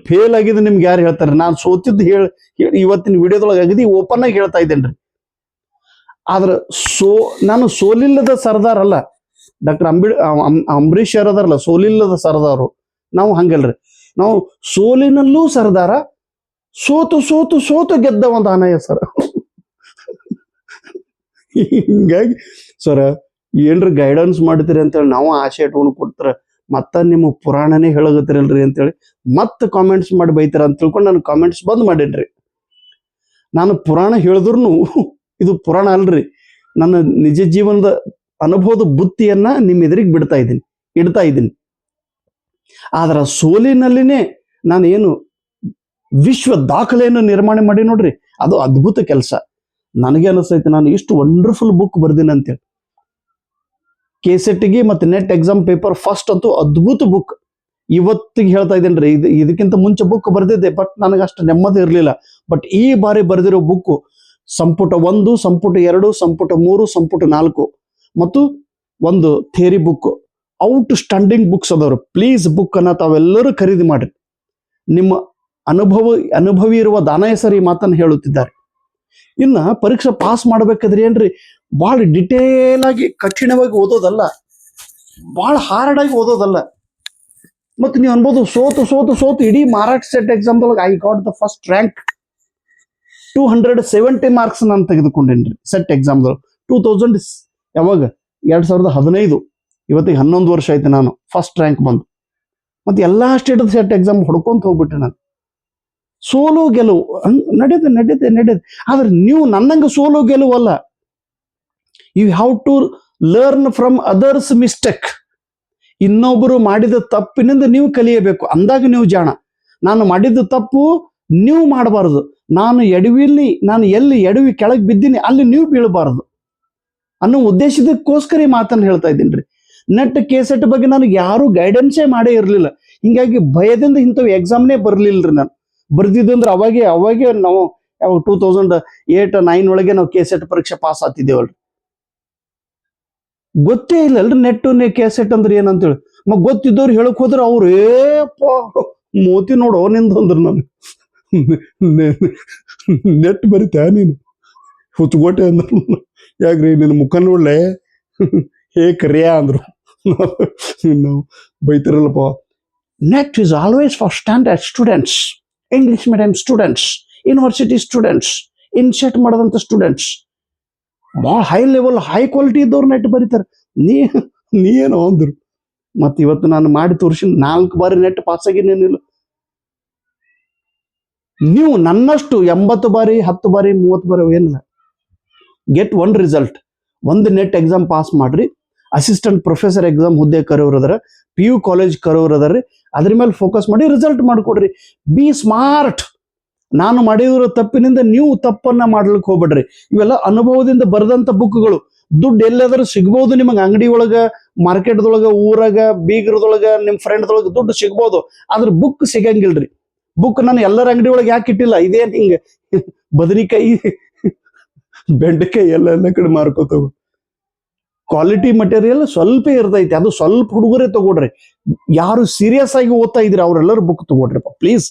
ಫೇಲ್ ಆಗಿದೆ ನಿಮ್ಗೆ ಯಾರು ಹೇಳ್ತಾರೆ? ನಾನು ಸೋತಿದ್ದು ಹೇಳಿ ಇವತ್ತಿನ ವಿಡಿಯೋದೊಳಗೆ ಅಗದಿ ಓಪನ್ ಆಗಿ ಹೇಳ್ತಾ ಇದ್ದೇನ್ರಿ. ಆದ್ರೆ ನಾನು ಸೋಲಿಲ್ಲದ ಸರ್ದಾರ್ ಅಲ್ಲ. ಡಾಕ್ಟರ್ ಅಂಬರೀಷ್ ಅದರಲ್ಲ ಸೋಲಿಲ್ಲದ ಸರ್ದಾರು. ನಾವು ಹಂಗಲ್ರಿ. ನಾವು ಸೋಲಿನಲ್ಲೂ ಸರ್ದಾರ, ಸೋತು ಗೆದ್ದ ಒಂದು ಆನಯ ಸರ್. ಹಿಂಗಾಗಿ ಸರ ಏನ್ರಿ ಗೈಡೆನ್ಸ್ ಮಾಡ್ತೀರಿ ಅಂತೇಳಿ ನಾವು ಆಸೆ ಇಟ್ಕೊಂಡು ಕೊಡ್ತಾರ, ಮತ್ತ ನಿಮ್ಮ ಪುರಾಣನೇ ಹೇಳಗತ್ತಿರಲ್ರಿ ಅಂತೇಳಿ ಮತ್ತೆ ಕಾಮೆಂಟ್ಸ್ ಮಾಡಿ ಬೈತಾರ ಅಂತ ತಿಳ್ಕೊಂಡು ನಾನು ಕಾಮೆಂಟ್ಸ್ ಬಂದ್ ಮಾಡೇನ್ರಿ. ನಾನು ಪುರಾಣ ಹೇಳಿದ್ರು ಇದು ಪುರಾಣ ಅಲ್ರಿ, ನನ್ನ ನಿಜ ಜೀವನದ ಅನುಭವದ ಬುತ್ತಿಯನ್ನ ನಿಮ್ಮ ಎದುರಿಗೆ ಇಡ್ತಾ ಇದ್ದೀನಿ. ಆದ್ರ ಸೋಲಿನಲ್ಲಿನೇ ನಾನು ಏನು ವಿಶ್ವ ದಾಖಲೆಯನ್ನು ನಿರ್ಮಾಣ ಮಾಡಿ ನೋಡ್ರಿ, ಅದು ಅದ್ಭುತ ಕೆಲಸ. ನನಗೆ ಅನಿಸ್ತೈತೆ ನಾನು ಇಷ್ಟು ವಂಡರ್ಫುಲ್ ಬುಕ್ ಬರ್ದೀನಿ ಅಂತೇಳಿ. KCET ಮತ್ತೆ ನೆಟ್ ಎಕ್ಸಾಮ್ ಪೇಪರ್ ಫಸ್ಟ್ ಅಂತೂ ಅದ್ಭುತ ಬುಕ್. ಇವತ್ತಿಗೆ ಹೇಳ್ತಾ ಇದ್ದೇನ್ರಿ, ಇದಕ್ಕಿಂತ ಮುಂಚೆ ಬುಕ್ ಬರ್ದಿದ್ದೆ, ಬಟ್ ನನಗೆ ಅಷ್ಟು ನೆಮ್ಮದಿ ಇರಲಿಲ್ಲ. ಬಟ್ ಈ ಬಾರಿ ಬರೆದಿರೋ ಬುಕ್ ಸಂಪುಟ 1, ಸಂಪುಟ 2, ಸಂಪುಟ 3, ಸಂಪುಟ 4 ಮತ್ತು ಒಂದು theory book, outstanding books ಅದಾವ್ರು. ಪ್ಲೀಸ್ ಬುಕ್ ಅನ್ನ ತಾವೆಲ್ಲರೂ ಖರೀದಿ ಮಾಡ್ರಿ. ನಿಮ್ಮ ಅನುಭವಿ ಇರುವ ದಾನಯಸರಿ ಮಾತನ್ನು ಹೇಳುತ್ತಿದ್ದಾರೆ. ಇನ್ನ ಪರೀಕ್ಷೆ ಪಾಸ್ ಮಾಡ್ಬೇಕಾದ್ರೆ ಏನ್ರಿ ಬಹಳ ಡಿಟೇಲ್ ಆಗಿ ಕಠಿಣವಾಗಿ ಓದೋದಲ್ಲ, ಬಹಳ ಹಾರ್ಡ್ ಆಗಿ ಓದೋದಲ್ಲ. ಮತ್ತೆ ನೀವು ಅನ್ಬೋದು ಸೋತು ಇಡೀ ಮಹಾರಾಷ್ಟ್ರ ಸೆಟ್ ಎಕ್ಸಾಮ್ದೊಳಗೆ I got the first rank. 270 marks ನಾನು ತೆಗೆದುಕೊಂಡೇನ್ರಿ ಸೆಟ್ ಎಕ್ಸಾಮ್ದೊಳಗೆ. 2015, ಇವತ್ತಿಗೆ 11 ವರ್ಷ ಆಯ್ತು ನಾನು ಫಸ್ಟ್ ರ್ಯಾಂಕ್ ಬಂದು. ಮತ್ತೆ ಎಲ್ಲಾ ಸ್ಟೇಟದ ಸೆಟ್ ಎಕ್ಸಾಮ್ ಹೊಡ್ಕೊಂತ ಹೋಗ್ಬಿಟ್ಟೆ ನಾನು. ಸೋಲು ಗೆಲುವು ನಡೀತೆ. ಆದ್ರೆ ನೀವು ನನ್ನಂಗೆ ಸೋಲು ಗೆಲುವಲ್ಲ. You have to learn from others mistake. ಇನ್ನೊಬ್ಬರು ಮಾಡಿದ ತಪ್ಪಿನಿಂದ ನೀವು ಕಲಿಯಬೇಕು, ಅಂದಾಗ ನೀವು ಜಾಣ. ನಾನು ಮಾಡಿದ ತಪ್ಪು ನೀವು ಮಾಡಬಾರದು. ನಾನು ಎಲ್ಲಿ ಎಡವಿ ಕೆಳಗೆ ಬಿದ್ದೀನಿ ಅಲ್ಲಿ ನೀವು ಬೀಳಬಾರದು ಅನ್ನೋ ಉದ್ದೇಶದಕ್ಕೋಸ್ಕರ ಈ ಮಾತನ್ನು ಹೇಳ್ತಾ ಇದ್ದೀನಿ. ನೆಟ್ KCET ಬಗ್ಗೆ ನನಗೆ ಯಾರು ಗೈಡೆನ್ಸೇ ಮಾಡೇ ಇರಲಿಲ್ಲ. ಹಿಂಗಾಗಿ ಭಯದಿಂದ ಇಂಥವು ಎಕ್ಸಾಮ್ನೇ ಬರ್ಲಿಲ್ರಿ. ನಾನು ಬರ್ದಿದ್ದು ಅಂದ್ರೆ ಅವಾಗೆ ನಾವು 2008-9 ಒಳಗೆ ನಾವು KCET ಪರೀಕ್ಷೆ ಪಾಸ್ ಆಗ್ತಿದ್ದೇವಲ್ರಿ. ಗೊತ್ತೇ ಇಲ್ಲ ಅಲ್ರಿ ನೆಟ್ KCET ಅಂದ್ರೆ ಏನಂತೇಳಿ. ಗೊತ್ತಿದ್ದವ್ರು ಹೇಳಕ್ ಹೋದ್ರೆ ಅವ್ರು ಮೋತಿ ನೋಡು ನಿಂದಂದ್ರು ನಾನು ನೆಟ್ ಬರಿತಾ ನೀನು ಹುಚ್ಕೋಟೆ ಅಂದ್ರು. ಯಾಕ್ರಿ ನಿನ್ನ ಮುಖ ನೋಡ್ಲೆ ಕರಿಯಾ ಅಂದ್ರು. ನಾವು ಬೈತಿರಲ್ಲಪ್ಪ. NET is always for standard students, English medium students, university students, ಇನ್ಶೆಟ್ ಮಾಡದಂತ ಸ್ಟೂಡೆಂಟ್ಸ್, ಭಾಳ ಹೈ ಲೆವೆಲ್ ಹೈ ಕ್ವಾಲಿಟಿ ಇದ್ದವ್ರು ನೆಟ್ ಬರೀತಾರೆ. ನೀ ಏನೋ ಅಂದ್ರು. ಮತ್ತೆ ಇವತ್ತು ನಾನು ಮಾಡಿ ತೋರಿಸಿ 4 ಬಾರಿ ನೆಟ್ ಪಾಸ್ ಆಗಿನೇನಿಲ್ಲ. ನೀವು ನನ್ನಷ್ಟು 80 ಬಾರಿ 10 ಬಾರಿ 30 ಬಾರಿ ಏನಿಲ್ಲ. Get one result. ಒಂದು ನೆಟ್ ಎಕ್ಸಾಮ್ ಪಾಸ್ ಮಾಡ್ರಿ. ಅಸಿಸ್ಟೆಂಟ್ ಪ್ರೊಫೆಸರ್ ಎಕ್ಸಾಮ್ ಹುದ್ದೆ ಕರೋರದಾರ, PU ಕಾಲೇಜ್ ಕರೋರದಾರ್ರಿ. ಅದ್ರ ಮೇಲೆ ಫೋಕಸ್ ಮಾಡಿ ರಿಸಲ್ಟ್ ಮಾಡ್ಕೊಡ್ರಿ. B smart. ನಾನು ಮಾಡಿರೋ ತಪ್ಪಿನಿಂದ ನೀವು ತಪ್ಪನ್ನ ಮಾಡ್ಲಿಕ್ಕೆ ಹೋಗ್ಬೇಡ್ರಿ. ಇವೆಲ್ಲ ಅನುಭವದಿಂದ ಬರೆದಂತ ಬುಕ್ಗಳು. ದುಡ್ಡು ಎಲ್ಲಾದ್ರೂ ಸಿಗ್ಬೋದು ನಿಮಗೆ, ಅಂಗಡಿ ಒಳಗ, ಮಾರ್ಕೆಟ್ದೊಳಗ, ಊರಾಗ, ಬೀಗರದೊಳಗ, ನಿಮ್ ಫ್ರೆಂಡ್ದೊಳಗ ದುಡ್ಡು ಸಿಗ್ಬೋದು. ಆದ್ರೆ ಬುಕ್ ಸಿಗಂಗಿಲ್ರಿ. ಬುಕ್ ನಾನು ಎಲ್ಲರ ಅಂಗಡಿ ಒಳಗೆ ಯಾಕೆ ಇಟ್ಟಿಲ್ಲ? ಇದೇನ್ ಹಿಂಗ ಬದನಿಕಾಯಿ ಬೆಂಡೆಕಾಯಿ ಎಲ್ಲ ಕಡೆ ಮಾರ್ಕೋತಾವ. ಕ್ವಾಲಿಟಿ ಮಟೀರಿಯಲ್ ಸ್ವಲ್ಪ ಇರ್ತೈತಿ, ಅದು ಸ್ವಲ್ಪ ಹುಡುಗರೇ ತಗೊಳ್ರಿ. ಯಾರು ಸೀರಿಯಸ್ ಆಗಿ ಓದ್ತಾ ಇದ್ರಿ ಅವರೆಲ್ಲರೂ ಬುಕ್ ತಗೊಳ್ರಿಪ್ಪ ಪ್ಲೀಸ್.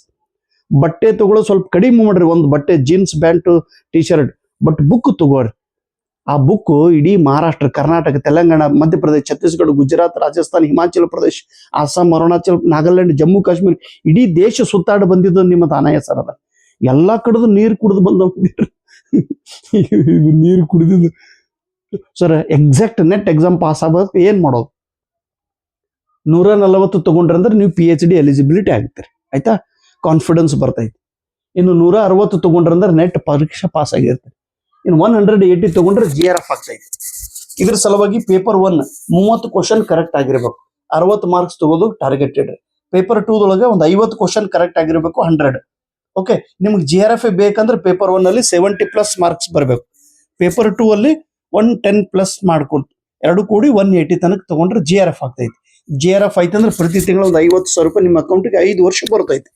ಬಟ್ಟೆ ತಗೊಳ್ಳೋದು ಸ್ವಲ್ಪ ಕಡಿಮೆ ಮಾಡ್ರಿ, ಒಂದು ಬಟ್ಟೆ jeans pant T shirt, but book ತಗೋರಿ. ಆ ಬುಕ್ ಇಡೀ ಮಹಾರಾಷ್ಟ್ರ, ಕರ್ನಾಟಕ, ತೆಲಂಗಾಣ, ಮಧ್ಯಪ್ರದೇಶ, ಛತ್ತೀಸ್ಗಢ, ಗುಜರಾತ್, ರಾಜಸ್ಥಾನ್, ಹಿಮಾಚಲ ಪ್ರದೇಶ, ಅಸ್ಸಾಂ, ಅರುಣಾಚಲ್, ನಾಗಾಲ್ಯಾಂಡ್, ಜಮ್ಮು ಕಾಶ್ಮೀರ, ಇಡೀ ದೇಶ ಸುತ್ತಾಡಿ ಬಂದಿದ್ದು ನಿಮ್ಮ ತಾನಯ್ಯ ಸರ್ ಅದ. ಎಲ್ಲಾ ಕಡೆದು ನೀರು ಕುಡಿದು ಬಂದವ್ ನೀರು ಕುಡಿದಿದ್ದು sir. Exact NET exam pass ಆಗೋದಕ್ಕೆ ಏನ್ ಮಾಡೋದು? 140 ತಗೊಂಡ್ರೆ ಅಂದ್ರೆ ನೀವು PhD ಎಲಿಜಿಬಿಲಿಟಿ ಆಗ್ತೀರಿ, ಆಯ್ತಾ? ಕಾನ್ಫಿಡೆನ್ಸ್ ಬರ್ತೈತಿ. ಇನ್ನು 160 ತಗೊಂಡ್ರೆ ಅಂದ್ರೆ ನೆಟ್ ಪರೀಕ್ಷೆ ಪಾಸ್ ಆಗಿರ್ತೀರಿ. ಇನ್ನು 180 ತಗೊಂಡ್ರೆ GRF ಆಗ್ತೈತಿ. ಇದ್ರ ಸಲುವಾಗಿ ಪೇಪರ್ 1 30 ಕ್ವಶನ್ ಕರೆಕ್ಟ್ ಆಗಿರ್ಬೇಕು, 60 ಮಾರ್ಕ್ಸ್ ತಗೋದು ಟಾರ್ಗೆಟೆಡ್. ಪೇಪರ್ 2 ದೊಳಗೆ ಒಂದು 50 ಕ್ವಶನ್ ಕರೆಕ್ಟ್ ಆಗಿರ್ಬೇಕು, 100. ಓಕೆ, ನಿಮ್ಗೆ GRF ಬೇಕಂದ್ರೆ ಪೇಪರ್ 1 ಅಲ್ಲಿ 70+ ಮಾರ್ಕ್ಸ್ ಬರಬೇಕು. ಪೇಪರ್ 2 ಅಲ್ಲಿ 110+ ಮಾಡ್ಕೊಂಡು ಎರಡು ಕೂಡಿ 180 ತನಕ ತಗೊಂಡ್ರೆ GRF ಆಗ್ತೈತಿ. GRF ಆಯ್ತಂದ್ರೆ ಪ್ರತಿ ತಿಂಗಳು ಒಂದು 50,000 ರೂಪಾಯಿ ನಿಮ್ಮ ಅಕೌಂಟ್ಗೆ 5 ವರ್ಷ ಬರ್ತೈತಿ.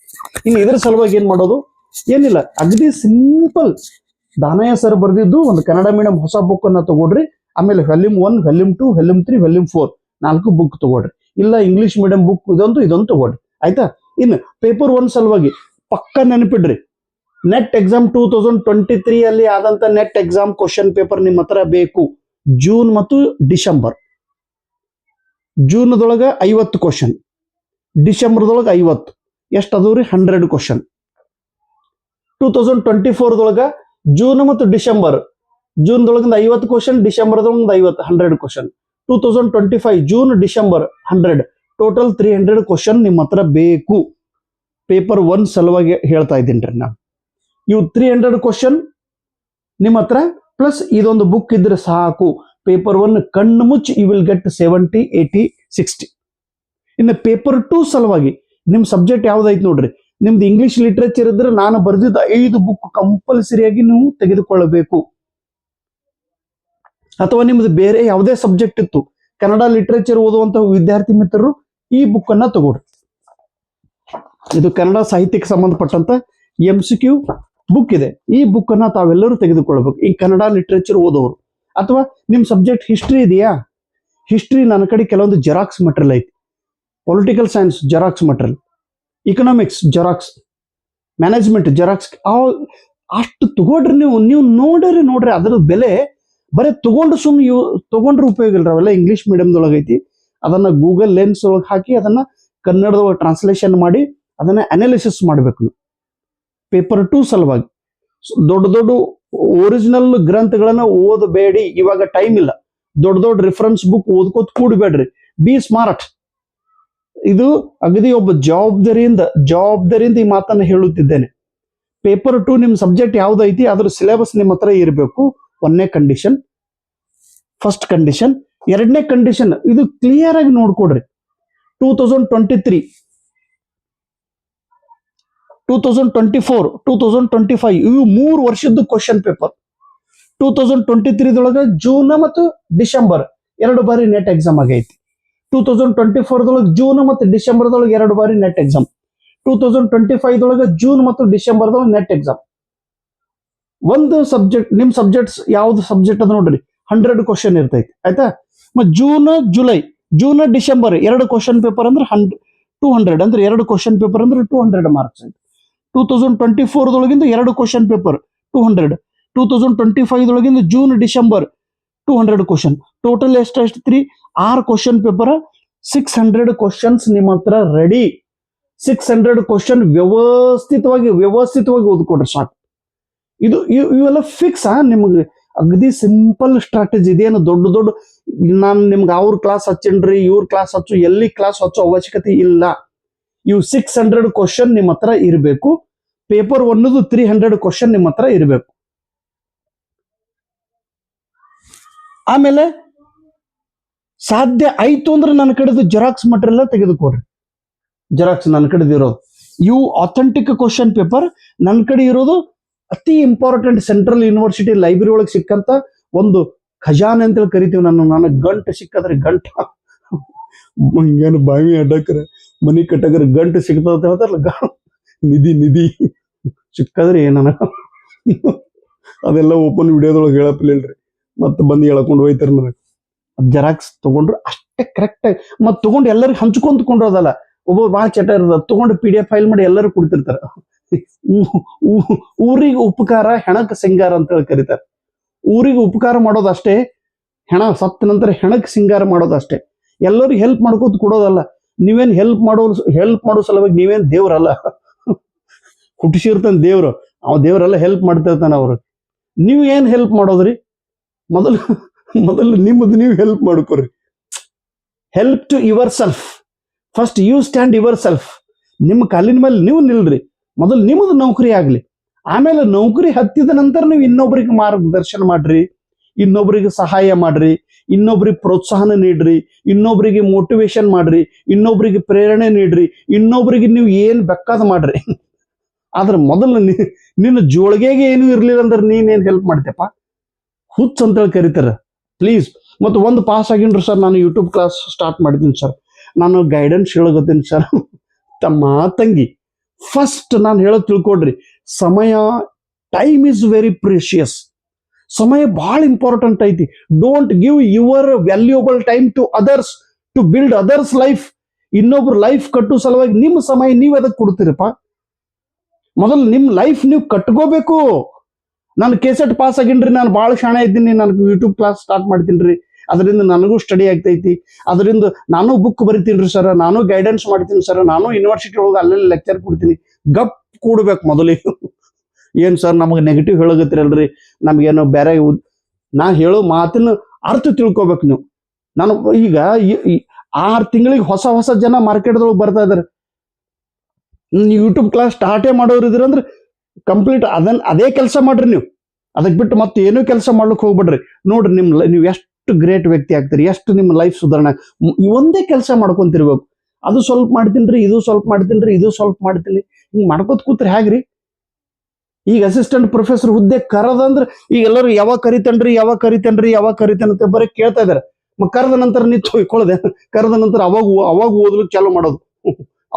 ಇನ್ನು ಇದ್ರ ಸಲುವಾಗಿ ಏನ್ ಮಾಡೋದು? ಏನಿಲ್ಲ, ಅಗದಿ ಸಿಂಪಲ್. ದಾನಯ್ಯ ಸರ್ ಬರೆದಿದ್ದು ಒಂದು ಕನ್ನಡ ಮೀಡಿಯಂ ಹೊಸ ಬುಕ್ ಅನ್ನ ತಗೊಳ್ರಿ. ಆಮೇಲೆ volume 1, volume 2, volume 3, volume 4 4 book ತಗೊಳ್ರಿ. ಇಲ್ಲ ಇಂಗ್ಲಿಷ್ ಮೀಡಿಯಂ ಬುಕ್ ಇದೊಂದು ತಗೊಳ್ರಿ, ಆಯ್ತಾ? ಇನ್ನು ಪೇಪರ್ 1 ಸಲುವಾಗಿ ಪಕ್ಕ ನೆನಪಿಡ್ರಿ, ನೆಟ್ ಎಕ್ಸಾಮ್ 2023 ಅಲ್ಲಿ ಆದಂತ ನೆಟ್ ಎಕ್ಸಾಮ್ ಕ್ವಶನ್ ಪೇಪರ್ ನಿಮ್ಮ ಹತ್ರ ಬೇಕು. ಜೂನ್ ಮತ್ತು ಡಿಸೆಂಬರ್. ಜೂನ್ದೊಳಗ 50 ಕ್ವಶನ್, ಡಿಸೆಂಬರ್ದೊಳಗ 50, ಎಷ್ಟು ಅದವ್ರಿ? 100 ಕ್ವಶನ್. 2024 ಜೂನ್ ಮತ್ತು ಡಿಸೆಂಬರ್, ಜೂನ್ದೊಳಗಿಂದ 50 ಕ್ವಶನ್, ಡಿಸೆಂಬರ್ದೊಳಗಿಂದ 50, 100 question. 2025 June December 100, total 300 question ನಿಮ್ಮ ಹತ್ರ ಬೇಕು. ಪೇಪರ್ 1 ಸಲುವಾಗಿ ಹೇಳ್ತಾ ಇದ್ದೀನಿ ನಾನು. ಇವು 300 ಕ್ವಶನ್ ನಿಮ್ಮ ಹತ್ರ ಪ್ಲಸ್ ಇದೊಂದು ಬುಕ್ ಇದ್ರೆ ಸಾಕು. ಪೇಪರ್ 1 ಕಣ್ಣು ಮುಚ್ಚಿ ಯು ವಿಲ್ ಗೆಟ್ 70, 80, 60. ಇನ್ನು ಪೇಪರ್ 2 ಸಲುವಾಗಿ ನಿಮ್ ಸಬ್ಜೆಕ್ಟ್ ಯಾವ್ದೈತಿ ನೋಡ್ರಿ. ನಿಮ್ದು ಇಂಗ್ಲಿಷ್ ಲಿಟ್ರೇಚರ್ ಇದ್ರೆ ನಾನು ಬರೆದಿದ್ದ 5 ಬುಕ್ ಕಂಪಲ್ಸರಿಯಾಗಿ ನೀವು ತೆಗೆದುಕೊಳ್ಳಬೇಕು. ಅಥವಾ ನಿಮ್ದು ಬೇರೆ ಯಾವುದೇ ಸಬ್ಜೆಕ್ಟ್ ಇತ್ತು, ಕನ್ನಡ ಲಿಟ್ರೇಚರ್ ಓದುವಂತ ವಿದ್ಯಾರ್ಥಿ ಮಿತ್ರರು ಈ ಬುಕ್ ಅನ್ನ ತಗೊಳ್ರಿ. ಇದು ಕನ್ನಡ ಸಾಹಿತ್ಯಕ್ಕೆ ಸಂಬಂಧಪಟ್ಟಂತ MCQ ಬುಕ್ ಇದೆ. ಈ ಬುಕ್ ಅನ್ನ ತಾವೆಲ್ಲರೂ ತೆಗೆದುಕೊಳ್ಬೇಕು, ಈ ಕನ್ನಡ ಲಿಟ್ರೇಚರ್ ಓದೋರು. ಅಥವಾ ನಿಮ್ ಸಬ್ಜೆಕ್ಟ್ ಹಿಸ್ಟ್ರಿ ಇದೆಯಾ, ಹಿಸ್ಟ್ರಿ ನನ್ನ ಕಡೆ ಕೆಲವೊಂದು ಜೆರಾಕ್ಸ್ ಮಟೀರಿಯಲ್ ಐತಿ. Political science xerox material, economics xerox, management xerox, ಅಷ್ಟು ತಗೊಳ್ರಿ. ನೀವು ನೋಡ್ರಿ ಅದರ ಬೆಲೆ. ಬರೀ ತಗೊಂಡು ತಗೊಂಡ್ರೆ ಉಪಯೋಗ ಇಲ್ರಿ. ಅವೆಲ್ಲ ಇಂಗ್ಲಿಷ್ ಮೀಡಿಯಂದೊಳಗೆ ಐತಿ. ಅದನ್ನ ಗೂಗಲ್ ಲೆನ್ಸ್ ಒಳಗೆ ಹಾಕಿ ಅದನ್ನ ಕನ್ನಡದೊಳಗೆ ಟ್ರಾನ್ಸ್ಲೇಷನ್ ಮಾಡಿ ಅದನ್ನ ಅನಾಲಿಸಿಸ್ ಮಾಡ್ಬೇಕು. ಪೇಪರ್ 2 ಸಲುವಾಗಿ ದೊಡ್ಡ ಒರಿಜಿನಲ್ ಗ್ರಂಥಗಳನ್ನ ಓದಬೇಡಿ, ಇವಾಗ ಟೈಮ್ ಇಲ್ಲ. ದೊಡ್ಡ ರೆಫರೆನ್ಸ್ ಬುಕ್ ಓದ್ಕೋತ ಕೂಡಬೇಡ್ರಿ. Be smart. ಇದು ಅಗದಿ ಒಬ್ಬ ಜವಾಬ್ದಾರಿಯಿಂದ ಈ ಮಾತನ್ನ ಹೇಳುತ್ತಿದ್ದೇನೆ. ಪೇಪರ್ 2 ನಿಮ್ ಸಬ್ಜೆಕ್ಟ್ ಯಾವ್ದೈತಿ ಅದ್ರ ಸಿಲೆಬಸ್ ನಿಮ್ಮ ಹತ್ರ ಇರಬೇಕು. 1ನೇ ಕಂಡೀಷನ್. First condition. 2ನೇ ಕಂಡೀಷನ್, ಇದು ಕ್ಲಿಯರ್ ಆಗಿ ನೋಡ್ಕೊಡ್ರಿ. 2023, 2024, 2025 ಇವು 3 ವರ್ಷದ್ದು ಕ್ವಶನ್ ಪೇಪರ್. 2023 ಜೂನ್ ಮತ್ತು ಡಿಸೆಂಬರ್ 2 ಬಾರಿ ನೆಟ್ ಎಕ್ಸಾಮ್ ಆಗೈತಿ. 2024 ಜೂನ್ ಮತ್ತು ಡಿಸೆಂಬರ್ದೊಳಗೆ 2 ಬಾರಿ ನೆಟ್ ಎಕ್ಸಾಮ್. 2025 ಜೂನ್ ಮತ್ತು ಡಿಸೆಂಬರ್ದೊಳಗೆ ನೆಟ್ ಎಕ್ಸಾಮ್. ಒಂದು ಸಬ್ಜೆಕ್ಟ್, ನಿಮ್ ಸಬ್ಜೆಕ್ಟ್ಸ್ ಯಾವ್ದು ಸಬ್ಜೆಕ್ಟ್ ಅದ ನೋಡ್ರಿ, 100 ಕ್ವಶನ್ ಇರ್ತೈತಿ, ಆಯ್ತಾ? ಮತ್ತೆ ಜೂನ್ ಡಿಸೆಂಬರ್ 2 ಕ್ವಶನ್ ಪೇಪರ್ ಅಂದ್ರೆ 200, ಅಂದ್ರೆ 2 ಕ್ವಶನ್ ಪೇಪರ್ ಅಂದ್ರೆ 200 marks. 2024 2 question paper 200. 2025 June December 200 question. Total ಎಷ್ಟು 6 ಕ್ವಶನ್ ಪೇಪರ್, 600 ಕ್ವಶನ್ಸ್ ನಿಮ್ಮ ಹತ್ರ ರೆಡಿ. 600 ಕ್ವಶನ್ ವ್ಯವಸ್ಥಿತವಾಗಿ ಓದ್ಕೊಡ್ರಿ ಸಾಕು. ಇವೆಲ್ಲ ಫಿಕ್ಸ್. ನಿಮ್ಗೆ ಅಗದಿ ಸಿಂಪಲ್ ಸ್ಟ್ರಾಟಜಿ. ಇದೇನು ದೊಡ್ಡ ನಾನು ನಿಮ್ಗೆ ಅವ್ರ ಕ್ಲಾಸ್ ಹಚ್ಚೇನ್ರಿ, ಇವ್ರ ಕ್ಲಾಸ್ ಹಚ್ಚು, ಎಲ್ಲಿ ಕ್ಲಾಸ್ ಹಚ್ಚೋ ಅವಶ್ಯಕತೆ ಇಲ್ಲ. ಇವು 600 ಕ್ವಶನ್ ನಿಮ್ಮ ಹತ್ರ ಇರಬೇಕು. ಪೇಪರ್ 1 300 ಕ್ವಶನ್ ನಿಮ್ಮ ಹತ್ರ ಇರಬೇಕು. ಆಮೇಲೆ ಸಾಧ್ಯ ಆಯ್ತು ಅಂದ್ರೆ ನನ್ನ ಕಡೆದು ಜೆರಾಕ್ಸ್ ಮಟೀರಿಯಲ್ ತೆಗೆದುಕೊಡ್ರಿ. ಜೆರಾಕ್ಸ್ ನನ್ನ ಕಡೆದು ಇರೋದು ಇವು ಅಥೆಂಟಿಕ್ ಕ್ವಶನ್ ಪೇಪರ್. ನನ್ನ ಕಡೆ ಇರೋದು ಅತಿ ಇಂಪಾರ್ಟೆಂಟ್ ಸೆಂಟ್ರಲ್ ಯೂನಿವರ್ಸಿಟಿ ಲೈಬ್ರರಿ ಒಳಗೆ ಸಿಕ್ಕಂತ ಒಂದು ಖಜಾನೆ ಅಂತೇಳಿ ಕರಿತೀವಿ. ನನಗೆ ಗಂಟು ಸಿಕ್ಕದ್ರೆ ಹಿಂಗೇನು ಬಾವಿ ಅಡ್ಡಕ್ರೆ ಮನಿ ಕಟ್ಟಕ್ರೆ ಗಂಟು ಸಿಗ್ತದ ಅಂತ ಹೇಳ್ತಾರಲ್ಲ, ನಿಧಿ ಸಿಕ್ಕದ್ರಿ ಏನನ ಅದೆಲ್ಲ ಓಪನ್ ವಿಡಿಯೋದೊಳಗೆ ಹೇಳಪ್ಲಿಲ್ರಿ, ಮತ್ತೆ ಬಂದು ಹೇಳ್ಕೊಂಡು ಹೋಯ್ತಾರ ನನಗೆ. ಜೆರಾಕ್ಸ್ ತಗೊಂಡ್ರು ಅಷ್ಟೇ ಕರೆಕ್ಟಾಗಿ ಮತ್ತೆ ತಗೊಂಡು ಎಲ್ಲರಿಗೆ ಹಂಚ್ಕೊಂಡ್ಕೊಂಡ್ರೋದಲ್ಲ. ಒಬ್ಬರು ಭಾಳ ಚಟ ಇರೋದ ತಗೊಂಡು PDF ಫೈಲ್ ಮಾಡಿ ಎಲ್ಲರೂ ಕೊಡ್ತಿರ್ತಾರೆ. ಊರಿಗೆ ಉಪಕಾರ ಹೆಣಕ್ ಸಿಂಗಾರ ಅಂತ ಹೇಳಿ ಕರೀತಾರೆ. ಊರಿಗೆ ಉಪಕಾರ ಮಾಡೋದಷ್ಟೇ, ಹೆಣ ಸತ್ತ ನಂತರ ಹೆಣಕ್ ಸಿಂಗಾರ ಮಾಡೋದಷ್ಟೇ. ಎಲ್ಲರಿಗೂ ಹೆಲ್ಪ್ ಮಾಡ್ಕೋತ ಕೊಡೋದಲ್ಲ. ನೀವೇನ್ ಹೆಲ್ಪ್ ಮಾಡೋ ಸಲುವಾಗಿ ನೀವೇನ್ ದೇವ್ರಲ್ಲ. ಹುಟ್ಟಿಸಿರ್ತಾನ ದೇವ್ರು, ಅವ ದೇವ್ರೆಲ್ಲ ಹೆಲ್ಪ್ ಮಾಡ್ತಿರ್ತಾನ. ಅವ್ರು ನೀವು ಏನ್ ಹೆಲ್ಪ್ ಮಾಡೋದ್ರಿ? ಮೊದಲು ನಿಮ್ಮದು ನೀವು ಹೆಲ್ಪ್ ಮಾಡ್ಕೋರಿ. Help to yourself. First you stand yourself. ನಿಮ್ಮ ಕಾಲಿನ ಮೇಲೆ ನೀವು ನಿಲ್ರಿ. ಮೊದಲು ನಿಮ್ಮದು ನೌಕರಿ ಆಗ್ಲಿ, ಆಮೇಲೆ ನೌಕರಿ ಹತ್ತಿದ ನಂತರ ನೀವು ಇನ್ನೊಬ್ರಿಗೆ ಮಾರ್ಗದರ್ಶನ ಮಾಡ್ರಿ, ಇನ್ನೊಬ್ರಿಗೆ ಸಹಾಯ ಮಾಡ್ರಿ, ಇನ್ನೊಬ್ರಿಗೆ ಪ್ರೋತ್ಸಾಹನ ನೀಡ್ರಿ, ಇನ್ನೊಬ್ರಿಗೆ ಮೋಟಿವೇಶನ್ ಮಾಡ್ರಿ, ಇನ್ನೊಬ್ರಿಗೆ ಪ್ರೇರಣೆ ನೀಡ್ರಿ, ಇನ್ನೊಬ್ರಿಗೆ ನೀವು ಏನ್ ಬೇಕಾದ ಮಾಡ್ರಿ. ಆದ್ರೆ ಮೊದಲು ನಿನ್ನ ಜೋಳಿಗೆಗೆ ಏನು ಇರ್ಲಿಲ್ಲ ಅಂದ್ರೆ ನೀನೇನ್ ಹೆಲ್ಪ್ ಮಾಡ್ತೇಪ್ಪ? ಹುಚ್ಚ ಅಂತೇಳಿ ಕರೀತಾರ. ಪ್ಲೀಸ್. ಮತ್ತು ಒಂದು ಪಾಸ್ ಆಗಿನ್ರಿ ಸರ್, ನಾನು ಯೂಟ್ಯೂಬ್ ಕ್ಲಾಸ್ ಸ್ಟಾರ್ಟ್ ಮಾಡಿದ್ದೀನಿ ಸರ್, ನಾನು ಗೈಡೆನ್ಸ್ ಹೇಳೋಗತ್ತೀನಿ ಸರ್. ತಮ್ಮ ತಂಗಿ, ಫಸ್ಟ್ ನಾನು ಹೇಳೋದು ತಿಳ್ಕೊಡ್ರಿ, ಸಮಯ, ಟೈಮ್ ಈಸ್ ವೆರಿ ಪ್ರೀಶಿಯಸ್. ಸಮಯ ಬಹಳ ಇಂಪಾರ್ಟೆಂಟ್ ಐತಿ. Don't give your valuable time to others to build others life. ಇನ್ನೊಬ್ರು ಲೈಫ್ ಕಟ್ಟೋ ಸಲುವಾಗಿ ನಿಮ್ಮ ಸಮಯ ನೀವು ಅದಕ್ಕೆ ಕೊಡ್ತೀರಪ್ಪ. ಮೊದಲು ನಿಮ್ಮ ಲೈಫ್ ನೀವು ಕಟ್ಕೋಬೇಕು. ನಾನು ಕೆಸೆಟ್ ಪಾಸ್ ಆಗಿನ್ರಿ, ನಾನು ಭಾಳ ಶಾಣೆ ಇದ್ದೀನಿ, ನಾನು ಯೂಟ್ಯೂಬ್ ಕ್ಲಾಸ್ ಸ್ಟಾರ್ಟ್ ಮಾಡ್ತೀನಿ ರೀ, ಅದರಿಂದ ನನಗೂ ಸ್ಟಡಿ ಆಗ್ತೈತಿ, ಅದರಿಂದ ನಾನು ಬುಕ್ ಬರಿತೀನಿ ರೀ ಸರ್, ನಾನು ಗೈಡೆನ್ಸ್ ಮಾಡ್ತೀನಿ ಸರ್, ನಾನು ಯೂನಿವರ್ಸಿಟಿ ಒಳಗೆ ಅಲ್ಲೆಲ್ಲ ಲೆಕ್ಚರ್ ಕೊಡ್ತೀನಿ. ಗಪ್ ಕೂಡ್ಬೇಕು ಮೊದಲಿಗೆ. ಏನ್ ಸರ್ ನಮಗೆ ನೆಗೆಟಿವ್ ಹೇಳೋಗತ್ತಿರಲ್ರಿ, ನಮಗೇನೋ ಬೇರೆ. ನಾ ಹೇಳೋ ಮಾತಿನ ಅರ್ಥ ತಿಳ್ಕೊಬೇಕು ನೀವು. ನಾನು ಈಗ 6 ತಿಂಗಳಿಗೆ ಹೊಸ ಜನ ಮಾರ್ಕೆಟ್ದೊಳಗೆ ಬರ್ತಾ ಇದಾರೆ. ಯೂಟ್ಯೂಬ್ ಕ್ಲಾಸ್ ಸ್ಟಾರ್ಟೇ ಮಾಡೋರು ಇದ್ರಂದ್ರೆ ಕಂಪ್ಲೀಟ್ ಅದೇ ಕೆಲಸ ಮಾಡ್ರಿ ನೀವು. ಅದಕ್ಕೆ ಬಿಟ್ಟು ಮತ್ತೆ ಏನೂ ಕೆಲಸ ಮಾಡ್ಲಿಕ್ಕೆ ಹೋಗ್ಬಿಡ್ರಿ. ನೋಡ್ರಿ ನೀವು ಎಷ್ಟು ಗ್ರೇಟ್ ವ್ಯಕ್ತಿ ಆಗ್ತೀರಿ, ಎಷ್ಟು ನಿಮ್ಮ ಲೈಫ್ ಸುಧಾರಣೆ. ಒಂದೇ ಕೆಲಸ ಮಾಡ್ಕೊಂತಿರ್ಬೇಕು. ಅದು ಸ್ವಲ್ಪ ಮಾಡ್ತೀನಿ, ಇದು ಸ್ವಲ್ಪ ಮಾಡ್ತೀನಿ, ಇದು ಸ್ವಲ್ಪ ಮಾಡ್ತೀನಿ, ಹಿಂಗೆ ಮಾಡ್ಕೋತ ಕೂತ್ರಿ ಹೇಗ್ರಿ? ಈಗ ಅಸಿಸ್ಟೆಂಟ್ ಪ್ರೊಫೆಸರ್ ಹುದ್ದೆ ಕರದಂದ್ರೆ ಈಗ ಎಲ್ಲರೂ ಯಾವಾಗ ಕರಿತೇನೆ ಅಂತ ಬರೀ ಕೇಳ್ತಾ ಇದಾರೆ. ಕರೆದ ನಂತರ ನೀವು ತೊಯ್ಕೊಳ್ಳದೆ, ಕರೆದ ನಂತರ ಅವಾಗ ಓದ್ಲಿಕ್ಕೆ ಚಾಲು ಮಾಡೋದು.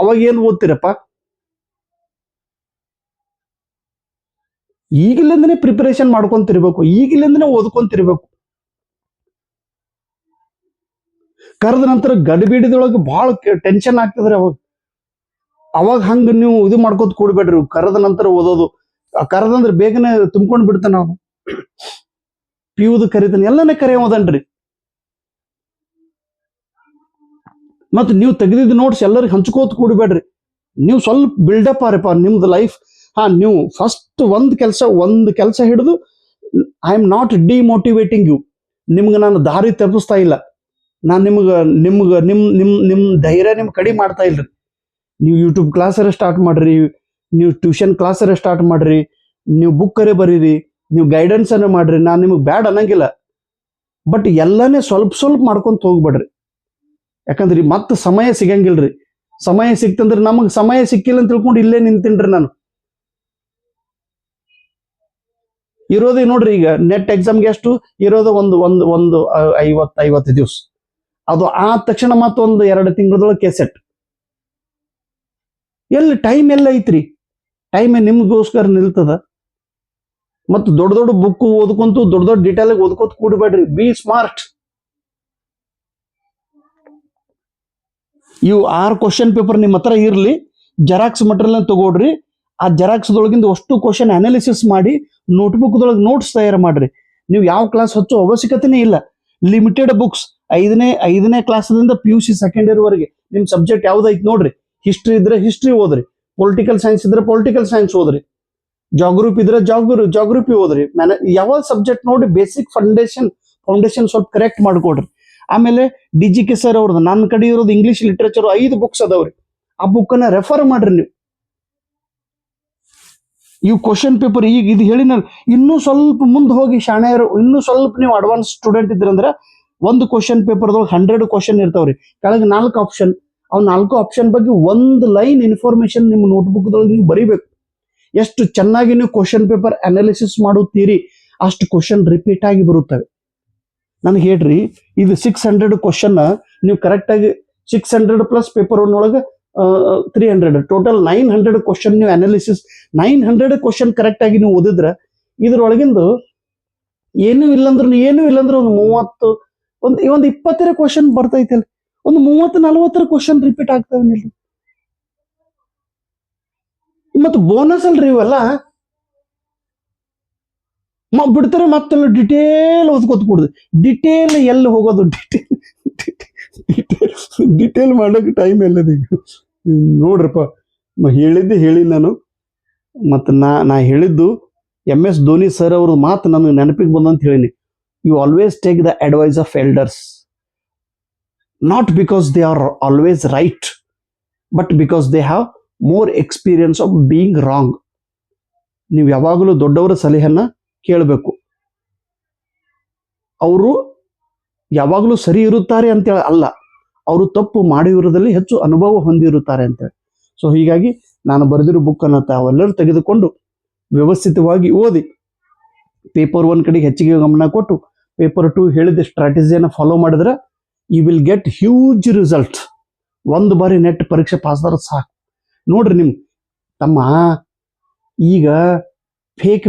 ಅವಾಗ ಏನ್ ಓದ್ತೀರಪ್ಪ? ಈಗಿಲಿಂದನೇ ಪ್ರಿಪರೇಷನ್ ಮಾಡ್ಕೊಂತಿರ್ಬೇಕು, ಈಗಿಲಿಂದನೇ ಓದ್ಕೊಂತಿರ್ಬೇಕು. ಕರೆದ ನಂತರ ಗಡಿಬಿಡಿದೊಳಗೆ ಬಹಳ ಟೆನ್ಷನ್ ಆಗ್ತದ್ರಿ. ಅವಾಗ ಹಂಗ ನೀವು ಇದು ಮಾಡ್ಕೋತ ಕೂಡ್ಬೇಡ್ರಿ. ಕರೆದ ನಂತರ ಓದೋದು, ಕರೆದಂದ್ರೆ ಬೇಗನೆ ತುಂಬ್ಕೊಂಡ್ ಬಿಡ್ತಾನ ನಾವು. ಪಿಯುದು ಕರಿತಾನೆ, ಎಲ್ಲನೇ ಕರೆಯೋದನ್ರಿ. ಮತ್ತೆ ನೀವು ತೆಗೆದಿದ್ದ ನೋಟ್ಸ್ ಎಲ್ಲರಿಗೆ ಹಂಚ್ಕೋತ ಕೂಡ್ಬೇಡ್ರಿ. ನೀವು ಸ್ವಲ್ಪ ಬಿಲ್ಡಪ್ ಆರಪ್ಪ ನಿಮ್ದು ಲೈಫ್. ನೀವು ಫಸ್ಟ್ ಒಂದು ಕೆಲಸ ಹಿಡಿದು, ಐ ಆಮ್ ನಾಟ್ ಡಿಮೋಟಿವೇಟಿಂಗ್ ಯು. ನಿಮ್ಗೆ ನಾನು ದಾರಿ ತಪ್ಪಿಸ್ತಾ ಇಲ್ಲ. ನಾನು ನಿಮ್ ಧೈರ್ಯ ನಿಮ್ ಕಡಿಮೆ ಮಾಡ್ತಾ ಇಲ್ರಿ. ನೀವು ಯೂಟ್ಯೂಬ್ ಕ್ಲಾಸರ ಸ್ಟಾರ್ಟ್ ಮಾಡ್ರಿ, ನೀವು ಟ್ಯೂಷನ್ ಕ್ಲಾಸರ ಸ್ಟಾರ್ಟ್ ಮಾಡ್ರಿ, ನೀವು ಬುಕ್ಕರೇ ಬರೀರಿ, ನೀವು ಗೈಡೆನ್ಸ್ ಅನ್ನ ಮಾಡ್ರಿ. ನಾನು ನಿಮಗೆ ಬ್ಯಾಡ್ ಅನ್ನಂಗಿಲ್ಲ, ಬಟ್ ಎಲ್ಲಾನೇ ಸ್ವಲ್ಪ ಮಾಡ್ಕೊಂತ ಹೋಗ್ಬೇಡ್ರಿ. ಯಾಕಂದ್ರಿ ಮತ್ತೆ ಸಮಯ ಸಿಗಂಗಿಲ್ರಿ. ಸಮಯ ಸಿಕ್ತಂದ್ರೆ ನಮಗೆ ಸಮಯ ಸಿಕ್ಕಿಲ್ಲ ಅಂತ ತಿಳ್ಕೊಂಡು ಇಲ್ಲೇ ನಿಂತೀನ್ರಿ. ನಾನು ಇರೋದೇ ನೋಡ್ರಿ, ಈಗ ನೆಟ್ ಎಕ್ಸಾಮ್ಗೆ ಎಷ್ಟು ಇರೋದು? ಒಂದು 50 ದಿವಸ. ಅದು ಆದ ತಕ್ಷಣ ಮತ್ತೊಂದು 2 ತಿಂಗಳದೊಳಗೆ ಕೆಸೆಟ್. ಎಲ್ಲಿ ಟೈಮ್ ಎಲ್ಲ ಐತ್ರಿ? ಟೈಮ್ ನಿಮ್ಗೋಸ್ಕರ ನಿಲ್ತದ? ಮತ್ತು ದೊಡ್ಡ ಬುಕ್ ಓದ್ಕೊಂತು ದೊಡ್ಡ ಡೀಟೇಲ್ ಓದ್ಕೋತ ಕೂಡಬೇಡ್ರಿ. Be smart. ಇವು 6 ಕ್ವಶನ್ ಪೇಪರ್ ನಿಮ್ಮ ಹತ್ರ ಇರ್ಲಿ. ಜೆರಾಕ್ಸ್ ಮಟೀರಿಯಲ್ ತಗೊಳ್ರಿ. ಆ ಜೆರಾಕ್ಸ್ದೊಳಗಿಂದ ಅಷ್ಟು ಕ್ವಶನ್ ಅನಾಲಿಸಿಸ್ ಮಾಡಿ ನೋಟ್ಬುಕ್ದೊಳಗೆ ನೋಟ್ಸ್ ತಯಾರು ಮಾಡ್ರಿ. ನೀವು ಯಾವ ಕ್ಲಾಸ್ ಹಚ್ಚೋ ಅವಶ್ಯಕತೆನೇ ಇಲ್ಲ. ಲಿಮಿಟೆಡ್ ಬುಕ್ಸ್, ಐದನೇ ಕ್ಲಾಸ್ದಿಂದ PUC ಸೆಕೆಂಡ್ ಇಯರ್ ವರೆಗೆ ನಿಮ್ ಸಬ್ಜೆಕ್ಟ್ ಯಾವ್ದೈತಿ ನೋಡ್ರಿ. ಹಿಸ್ಟ್ರಿ ಇದ್ರೆ ಹಿಸ್ಟ್ರಿ ಓದ್ರಿ, ಪೊಲಿಟಿಕಲ್ ಸೈನ್ಸ್ ಇದ್ರೆ ಪೊಲಿಟಿಕಲ್ ಸೈನ್ಸ್ ಓದ್ರಿ, ಜಾಗ್ರಫಿ ಇದ್ರೆ ಜಾಗ್ರಫಿ ಓದ್ರಿ. ಯಾವ ಸಬ್ಜೆಕ್ಟ್ ನೋಡಿ ಬೇಸಿಕ್ ಫೌಂಡೇಶನ್ ಸ್ವಲ್ಪ ಕರೆಕ್ಟ್ ಮಾಡ್ಕೊಡ್ರಿ. ಆಮೇಲೆ DGK ಸರ್ ಅವ್ರದ್ದು, ನನ್ನ ಕಡೆ ಇರೋದು ಇಂಗ್ಲಿಷ್ ಲಿಟ್ರೇಚರ್ 5 ಬುಕ್ಸ್ ಅದಾವ್ರಿ. ಆ ಬುಕ್ಕನ್ನ ರೆಫರ್ ಮಾಡ್ರಿ ನೀವು. ಇವು ಕ್ವಶನ್ ಪೇಪರ್ ಈಗ ಇದು ಹೇಳಿನ, ಇನ್ನೂ ಸ್ವಲ್ಪ ಮುಂದೆ ಹೋಗಿ ಶಾಣೆಯರು, ಇನ್ನೂ ಸ್ವಲ್ಪ ನೀವು ಅಡ್ವಾನ್ಸ್ ಸ್ಟೂಡೆಂಟ್ ಇದ್ರಂದ್ರೆ ಒಂದು ಕ್ವಶನ್ ಪೇಪರ್ದೊಳಗೆ 100 ಕ್ವಶನ್ ಇರ್ತಾವ್ರಿ. ಕೆಳಗೆ 4 ಆಪ್ಷನ್. ಅವ್ 4 ಆಪ್ಷನ್ ಬಗ್ಗೆ 1 ಲೈನ್ ಇನ್ಫಾರ್ಮೇಶನ್ ನಿಮ್ಮ ನೋಟ್ಬುಕ್ದೊಳಗೆ ನೀವು ಬರೀಬೇಕು. ಎಷ್ಟು ಚೆನ್ನಾಗಿ ನೀವು ಕ್ವಶನ್ ಪೇಪರ್ ಅನಾಲಿಸಿಸ್ ಮಾಡುತ್ತೀರಿ, ಅಷ್ಟು ಕ್ವಶನ್ ರಿಪೀಟ್ ಆಗಿ ಬರುತ್ತವೆ. ನನಗೆ ಹೇಳ್ರಿ, ಇದು 600 ಕ್ವಶನ್ ನೀವು ಕರೆಕ್ಟಾಗಿ 600 ಪ್ಲಸ್ ಪೇಪರ್ ಒಳಗೆ 300, ಟೋಟಲ್ 900 ಕ್ವಶನ್ ನೀವು ಅನಾಲಿಸಿಸ್, 900 ಕ್ವಶನ್ ಕರೆಕ್ಟ್ ಆಗಿ ನೀವು ಓದಿದ್ರೆ ಇದ್ರೊಳಗಿಂದು ಏನೂ ಇಲ್ಲಂದ್ರೆ ಒಂದು ಒಂದು 20 ಕ್ವಶನ್ ಬರ್ತೈತಿ ಅಲ್ಲಿ, ಒಂದು 30-40 ಕ್ವಶನ್ ರಿಪೀಟ್ ಆಗ್ತಾವೆ ನಿಲ್ರಿ. ಮತ್ತು ಬೋನಸ್ ಅಲ್ರಿ ಇವೆಲ್ಲ. ಬಿಡ್ತಾರೆ ಮತ್ತೆಲ್ಲ ಡಿಟೇಲ್ ಓದ್ಕೋತ ಕೊಡುದು. ಡಿಟೇಲ್ ಎಲ್ಲಿ ಹೋಗೋದು? ಡಿಟೇಲ್ ಮಾಡೋಕೆ ಟೈಮ್ ಎಲ್ಲದ ಈಗ ನೋಡ್ರಪ್ಪ. ಹೇಳಿ ನಾನು. ಮತ್ತು ನಾ ಹೇಳಿದ್ದು MS ಧೋನಿ ಸರ್ ಅವ್ರ ಮಾತು ನನಗೆ ನೆನಪಿಗೆ ಬಂದಂತ ಹೇಳಿನಿ. You always take the advice of elders, not because they are always right, but because they have more experience of being wrong. ನೀವು ಯಾವಾಗಲೂ ದೊಡ್ಡವರ ಸಲಹೆಯನ್ನ ಕೇಳಬೇಕು. ಅವರು ಯಾವಾಗಲೂ ಸರಿ ಇರುತ್ತಾರೆ ಅಂತೇಳಿ ಅಲ್ಲ, ಅವರು ತಪ್ಪು ಮಾಡಿರೋದ್ರಲ್ಲಿ ಹೆಚ್ಚು ಅನುಭವ ಹೊಂದಿರುತ್ತಾರೆ ಅಂತೇಳಿ. ಸೊ ಹೀಗಾಗಿ ನಾನು ಬರೆದಿರೋ ಬುಕ್ಕನ್ನು ತಾವೆಲ್ಲರೂ ತೆಗೆದುಕೊಂಡು ವ್ಯವಸ್ಥಿತವಾಗಿ ಓದಿ ಪೇಪರ್ 1 ಕಡೆಗೆ ಹೆಚ್ಚಿಗೆ ಗಮನ ಕೊಟ್ಟು ಪೇಪರ್ 2 ಹೇಳಿದ ಸ್ಟ್ರಾಟಜಿಯನ್ನು ಫಾಲೋ ಮಾಡಿದ್ರೆ you will get huge result. ಒಂದು ಬಾರಿ ನೆಟ್ ಪರೀಕ್ಷೆ ಪಾಸ್ ಆದ್ರೆ ಸಾಕು. ನೋಡ್ರಿ ನಿಮ್ ತಮ್ಮ ಈಗ ಫೇಕ್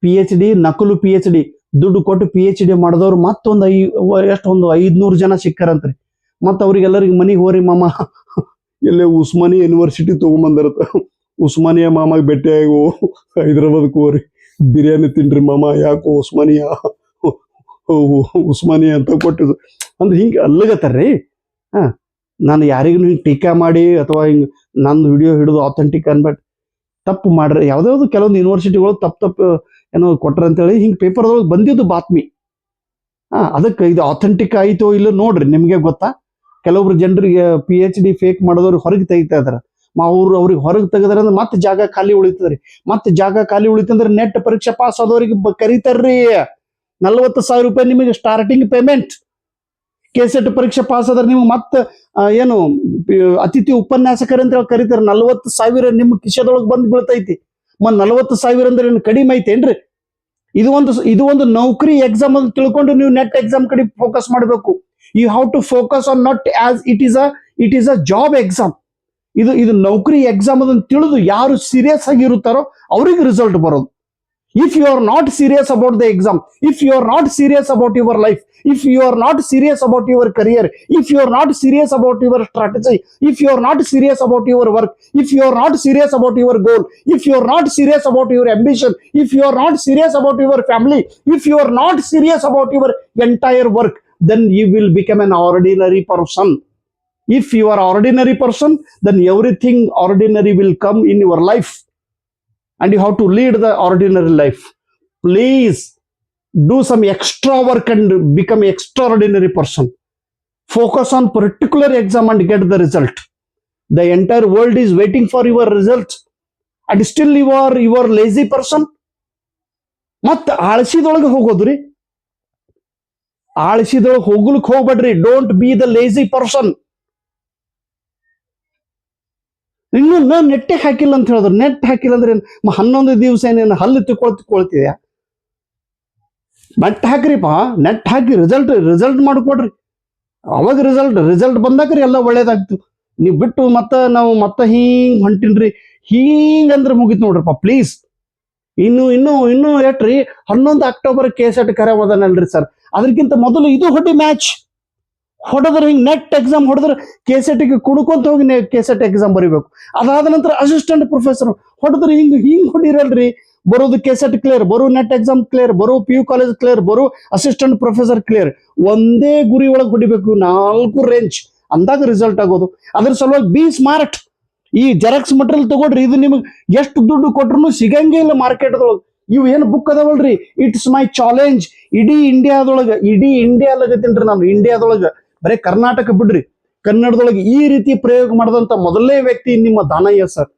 PhD ನಕಲು PhD ದುಡ್ಡು ಕೊಟ್ಟು PhD ಮಾಡಿದವ್ರು ಮತ್ತೊಂದು ಎಷ್ಟೊಂದು 500 ಜನ ಸಿಕ್ಕಾರಂತ್ರಿ. ಮತ್ತು ಅವ್ರಿಗೆಲ್ಲರಿಗೆ ಮನೆಗೆ ಹೋರಿ ಮಾಮ, ಎಲ್ಲೇ ಉಸ್ಮಾನಿಯಾ ಯೂನಿವರ್ಸಿಟಿ ತೊಗೊಂಬಂದಿರತ್ತ, ಉಸ್ಮಾನಿಯಾ ಮಾಮಾಗ ಭೇಟಿಯಾಗು, ಹೈದ್ರಾಬಾದ್ಗೆ ಹೋರಿ ಬಿರಿಯಾನಿ ತಿನ್ರಿ ಮಾಮ, ಯಾಕೋ ಉಸ್ಮಾನಿಯಾ ಅಂತ ಕೊಟ್ಟಿದ್ದು ಅಂದ್ರೆ ಹಿಂಗೆ ಅಲ್ಲಗತ್ತಾರ್ರಿ. ನಾನು ಯಾರಿಗೂ ಹಿಂಗೆ ಟೀಕಾ ಮಾಡಿ ಅಥವಾ ಹಿಂಗೆ ನಂದು ವಿಡಿಯೋ ಹಿಡಿದು ಆಥೆಂಟಿಕ್ ಅನ್ಬೇಡ, ತಪ್ಪು ಮಾಡ್ರಿ. ಯಾವ್ದಾವ್ದು ಕೆಲವೊಂದು ಯೂನಿವರ್ಸಿಟಿಗಳು ತಪ್ಪು ಏನೋ ಕೊಟ್ರ ಅಂತೇಳಿ ಹಿಂಗೆ ಪೇಪರ್ದೊಳಗೆ ಬಂದಿದ್ದು ಬಾತ್ಮಿ. ಅದಕ್ಕೆ ಇದು ಆಥೆಂಟಿಕ್ ಆಯಿತೋ ಇಲ್ಲ ನೋಡ್ರಿ, ನಿಮಗೆ ಗೊತ್ತಾ. ಕೆಲವೊಬ್ರು ಜನರಿಗೆ PhD ಫೇಕ್ ಮಾಡೋದವ್ರು ಹೊರಗೆ ತೆಗಿತಾ ಇದಾರೆ. ಅವ್ರಿಗೆ ಹೊರಗೆ ತೆಗೆದ್ರೆ ಅಂದ್ರೆ ಮತ್ತೆ ಜಾಗ ಖಾಲಿ ಉಳಿತದ್ರಿ. ಮತ್ತೆ ಜಾಗ ಖಾಲಿ ಉಳಿತಂದ್ರೆ ನೆಟ್ ಪರೀಕ್ಷೆ ಪಾಸ್ ಆದವ್ರಿಗೆ ಕರೀತಾರ್ರಿ. 40,000 ರೂಪಾಯಿ ನಿಮಗೆ ಸ್ಟಾರ್ಟಿಂಗ್ ಪೇಮೆಂಟ್. KCET ಪರೀಕ್ಷೆ ಪಾಸ್ ಆದ್ರೆ ನಿಮ್ಗೆ ಮತ್ತೆ ಏನು ಅತಿಥಿ ಉಪನ್ಯಾಸಕರು ಅಂತ ಹೇಳಿ ಕರೀತಾರೆ. 40,000 ನಿಮ್ಮ ಕಿಶೆದೊಳಗೆ ಬಂದು ಬೀಳ್ತೈತಿ. 40,000 ಅಂದ್ರೆ ಏನು ಕಡಿಮೆ ಐತೇನ್ರಿ? ಇದು ಒಂದು ನೌಕರಿ ಎಕ್ಸಾಮ್ ಅಂತ ತಿಳ್ಕೊಂಡು ನೀವು ನೆಟ್ ಎಕ್ಸಾಮ್ ಕಡೆ ಫೋಕಸ್ ಮಾಡಬೇಕು. You have to focus on not as it is a job exam. ಇದು ನೌಕರಿ ಎಕ್ಸಾಮ್ ಅದನ್ನು ತಿಳಿದು ಯಾರು ಸೀರಿಯಸ್ ಆಗಿ ಇರುತ್ತಾರೋ ಅವ್ರಿಗೆ ರಿಸಲ್ಟ್ ಬರೋದು. If you are not serious about the exam, if you are not serious about your life, if you are not serious about your career, if you are not serious about your strategy, if you are not serious about your work, if you are not serious about your goal, if you are not serious about your ambition, if you are not serious about your family, if you are not serious about your entire work, then you will become an ordinary person. If you are ordinary person, then everything ordinary will come in your life. And you have to lead the ordinary life. Please do some extra work and become an extraordinary person. Focus on particular exam and get the result. The entire world is waiting for your result, and still you are lazy person. ಮತ್ತೆ ಆಳಸಿದೊಳಗೆ ಹೋಗೋದ್ರಿ. ಆಳಸಿದೊಳಗೆ ಹೋಗ್ಲಿಕ್ಕೆ ಹೋಗ್ಬೇಡ್ರಿ. Don't be the lazy person. ಇನ್ನು ನೆಟ್ಟೆ ಹಾಕಿಲ್ಲ ಅಂತ ಹೇಳಿದ್ರು. ನೆಟ್ ಹಾಕಿಲ್ಲ ಅಂದ್ರೆ 11 ದಿವಸ ಏನೇನು ಹಲ್ಲು ತಿಳ್ಕೊಳ್ತಿದ್ಯಾ? ನೆಟ್ ಹಾಕ್ರಿಪ್ಪ, ನೆಟ್ ಹಾಕಿ ರಿಸಲ್ಟ್ ಮಾಡಿಕೊಡ್ರಿ. ಅವಾಗ ರಿಸಲ್ಟ್ ಬಂದಾಕ್ರಿ ಎಲ್ಲ ಒಳ್ಳೇದಾಗ್ತು. ನೀವು ಬಿಟ್ಟು ನಾವು ಹಿಂಗ್ ಹೊಂಟಿನ್ರಿ ಹಿಂಗಂದ್ರೆ ಮುಗಿತ್ ನೋಡ್ರಪ್ಪ. ಪ್ಲೀಸ್ ಇನ್ನು ಎಟ್ರಿ 11 ಅಕ್ಟೋಬರ್ KCET ಕರೆಯೋದನಲ್ರಿ ಸರ್. ಅದಕ್ಕಿಂತ ಮೊದಲು ಇದು ಹೊಡಿ ಮ್ಯಾಚ್ ಹೊಡೆದ್ರೆ ಹಿಂಗೆ ನೆಟ್ ಎಕ್ಸಾಮ್ ಹೊಡೆದ್ರೆ KCETಗೆ ಕುಡ್ಕೊಂತ ಹೋಗಿ KCET ಎಕ್ಸಾಮ್ ಬರೀಬೇಕು. ಅದಾದ ನಂತರ ಅಸಿಸ್ಟೆಂಟ್ ಪ್ರೊಫೆಸರ್ ಹೊಡೆದ್ರೆ ಹಿಂಗೆ ಹೊಡಿರಲ್ರಿ. ಬರೋದು KCET ಕ್ಲಿಯರ್, ಬರೋ ನೆಟ್ ಎಕ್ಸಾಮ್ ಕ್ಲಿಯರ್, ಬರೋ PU ಕಾಲೇಜ್ ಕ್ಲಿಯರ್, ಬರೋ ಅಸಿಸ್ಟೆಂಟ್ ಪ್ರೊಫೆಸರ್ ಕ್ಲಿಯರ್. ಒಂದೇ ಗುರಿ ಒಳಗೆ ಹೊಡಿಬೇಕು, 4 ರೇಂಜ್ ಅಂದಾಗ ರಿಸಲ್ಟ್ ಆಗೋದು. ಅದ್ರ ಸಲುವಾಗಿ ಬಿ ಸ್ಮಾರ್ಟ್. ಈ ಜೆರಾಕ್ಸ್ ಮಟೀರಿಯಲ್ ತಗೊಳ್ರಿ. ಇದು ನಿಮಗೆ ಎಷ್ಟು ದುಡ್ಡು ಕೊಟ್ರು ಸಿಗಂಗೇ ಇಲ್ಲ ಮಾರ್ಕೆಟ್ದೊಳಗೆ. ಇವು ಏನು ಬುಕ್ ಅದಾವಲ್ರಿ, ಇಟ್ಸ್ ಮೈ ಚಾಲೆಂಜ್. ಇಡೀ ಇಂಡಿಯಾದೊಳಗತ್ತೀನ್ರಿ ನಾನು. ಇಂಡಿಯಾದೊಳಗೆ ಬರೀ ಕರ್ನಾಟಕ ಬಿಡ್ರಿ, ಕನ್ನಡದೊಳಗೆ ಈ ರೀತಿ ಪ್ರಯೋಗ ಮಾಡಿದಂತ ಮೊದಲನೇ ವ್ಯಕ್ತಿ ನಿಮ್ಮ ದಾನಯ್ಯ ಸರ್.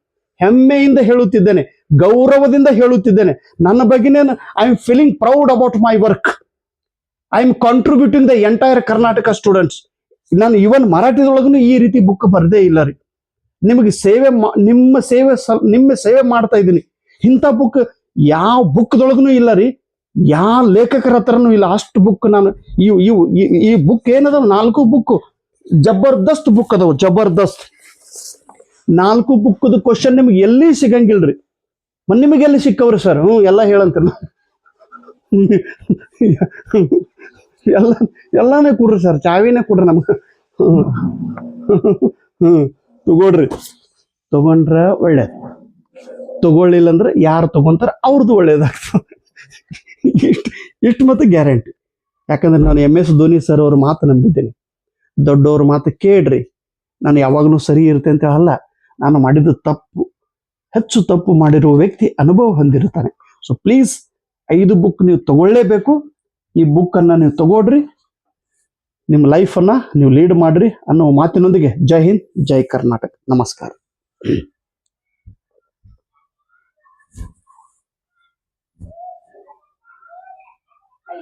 ಹೆಮ್ಮೆಯಿಂದ ಹೇಳುತ್ತಿದ್ದೇನೆ, ಗೌರವದಿಂದ ಹೇಳುತ್ತಿದ್ದೇನೆ. ನನ್ನ ಬಗ್ಗೆನೇ I am feeling proud about my work. I am contributing the entire Karnataka students. ನಾನು ಇವನ್ ಮರಾಠಿದೊಳಗೂ ಈ ರೀತಿ ಬುಕ್ ಬರದೇ ಇಲ್ಲ ರೀ. ನಿಮಗೆ ನಿಮ್ಮ ಸೇವೆ ಮಾಡ್ತಾ ಇದ್ದೀನಿ. ಇಂಥ ಬುಕ್ ಯಾವ ಬುಕ್ದೊಳಗೂ ಇಲ್ಲ ರೀ, ಯಾವ ಲೇಖಕರ ಹತ್ರನೂ ಇಲ್ಲ. ಅಷ್ಟು ಬುಕ್ ನಾನು ಈ ಬುಕ್ ಏನದಾವ 4 ಬುಕ್ ಜಬರ್ದಸ್ತ್ ಬುಕ್ ಅದಾವ. ಜಬರ್ದಸ್ತ್ 4 ಬುಕ್ದು ಕ್ವಶನ್ ನಿಮ್ಗೆ ಎಲ್ಲಿ ಸಿಗಂಗಿಲ್ರಿ. ನಿಮಗೆ ಎಲ್ಲಿ ಸಿಕ್ಕವ್ರಿ ಸರ್? ಎಲ್ಲ ಹೇಳಂತ ಎಲ್ಲ ಎಲ್ಲಾನೇ ಕೊಡ್ರಿ ಸರ್, ಚಾವಿನೇ ಕೊಡ್ರಿ ನಮ್ಗೆ. ತಗೊಳ್ರಿ, ತಗೊಂಡ್ರ ಒಳ್ಳೇದು, ತಗೊಳ್ಳಿಲ್ಲ ಅಂದ್ರೆ ಯಾರು ತಗೊಂತಾರ ಅವ್ರದ್ದು ಒಳ್ಳೇದಾಗ್ತದೆ. ಇಷ್ಟು ಮತ್ತೆ ಗ್ಯಾರಂಟಿ. ಯಾಕಂದ್ರೆ ನಾನು MS ಧೋನಿ ಸರ್ ಅವ್ರ ಮಾತು ನಂಬಿದ್ದೇನೆ. ದೊಡ್ಡವ್ರ ಮಾತು ಕೇಳ್ರಿ, ನಾನು ಯಾವಾಗಲೂ ಸರಿ ಇರುತ್ತೆ ಅಂತ ಅಲ್ಲ, ನಾನು ಮಾಡಿದ ತಪ್ಪು, ಹೆಚ್ಚು ತಪ್ಪು ಮಾಡಿರುವ ವ್ಯಕ್ತಿ ಅನುಭವ ಹೊಂದಿರ್ತಾನೆ. ಸೊ ಪ್ಲೀಸ್ 5 ಬುಕ್ ನೀವು ತಗೊಳ್ಳೇಬೇಕು. ಈ ಬುಕ್ ಅನ್ನ ನೀವು ತಗೊಳ್ರಿ, ನಿಮ್ಮ ಲೈಫ್ ಅನ್ನ ನೀವು ಲೀಡ್ ಮಾಡ್ರಿ ಅನ್ನೋ ಮಾತಿನೊಂದಿಗೆ ಜೈ ಹಿಂದ್, ಜೈ ಕರ್ನಾಟಕ. ನಮಸ್ಕಾರ.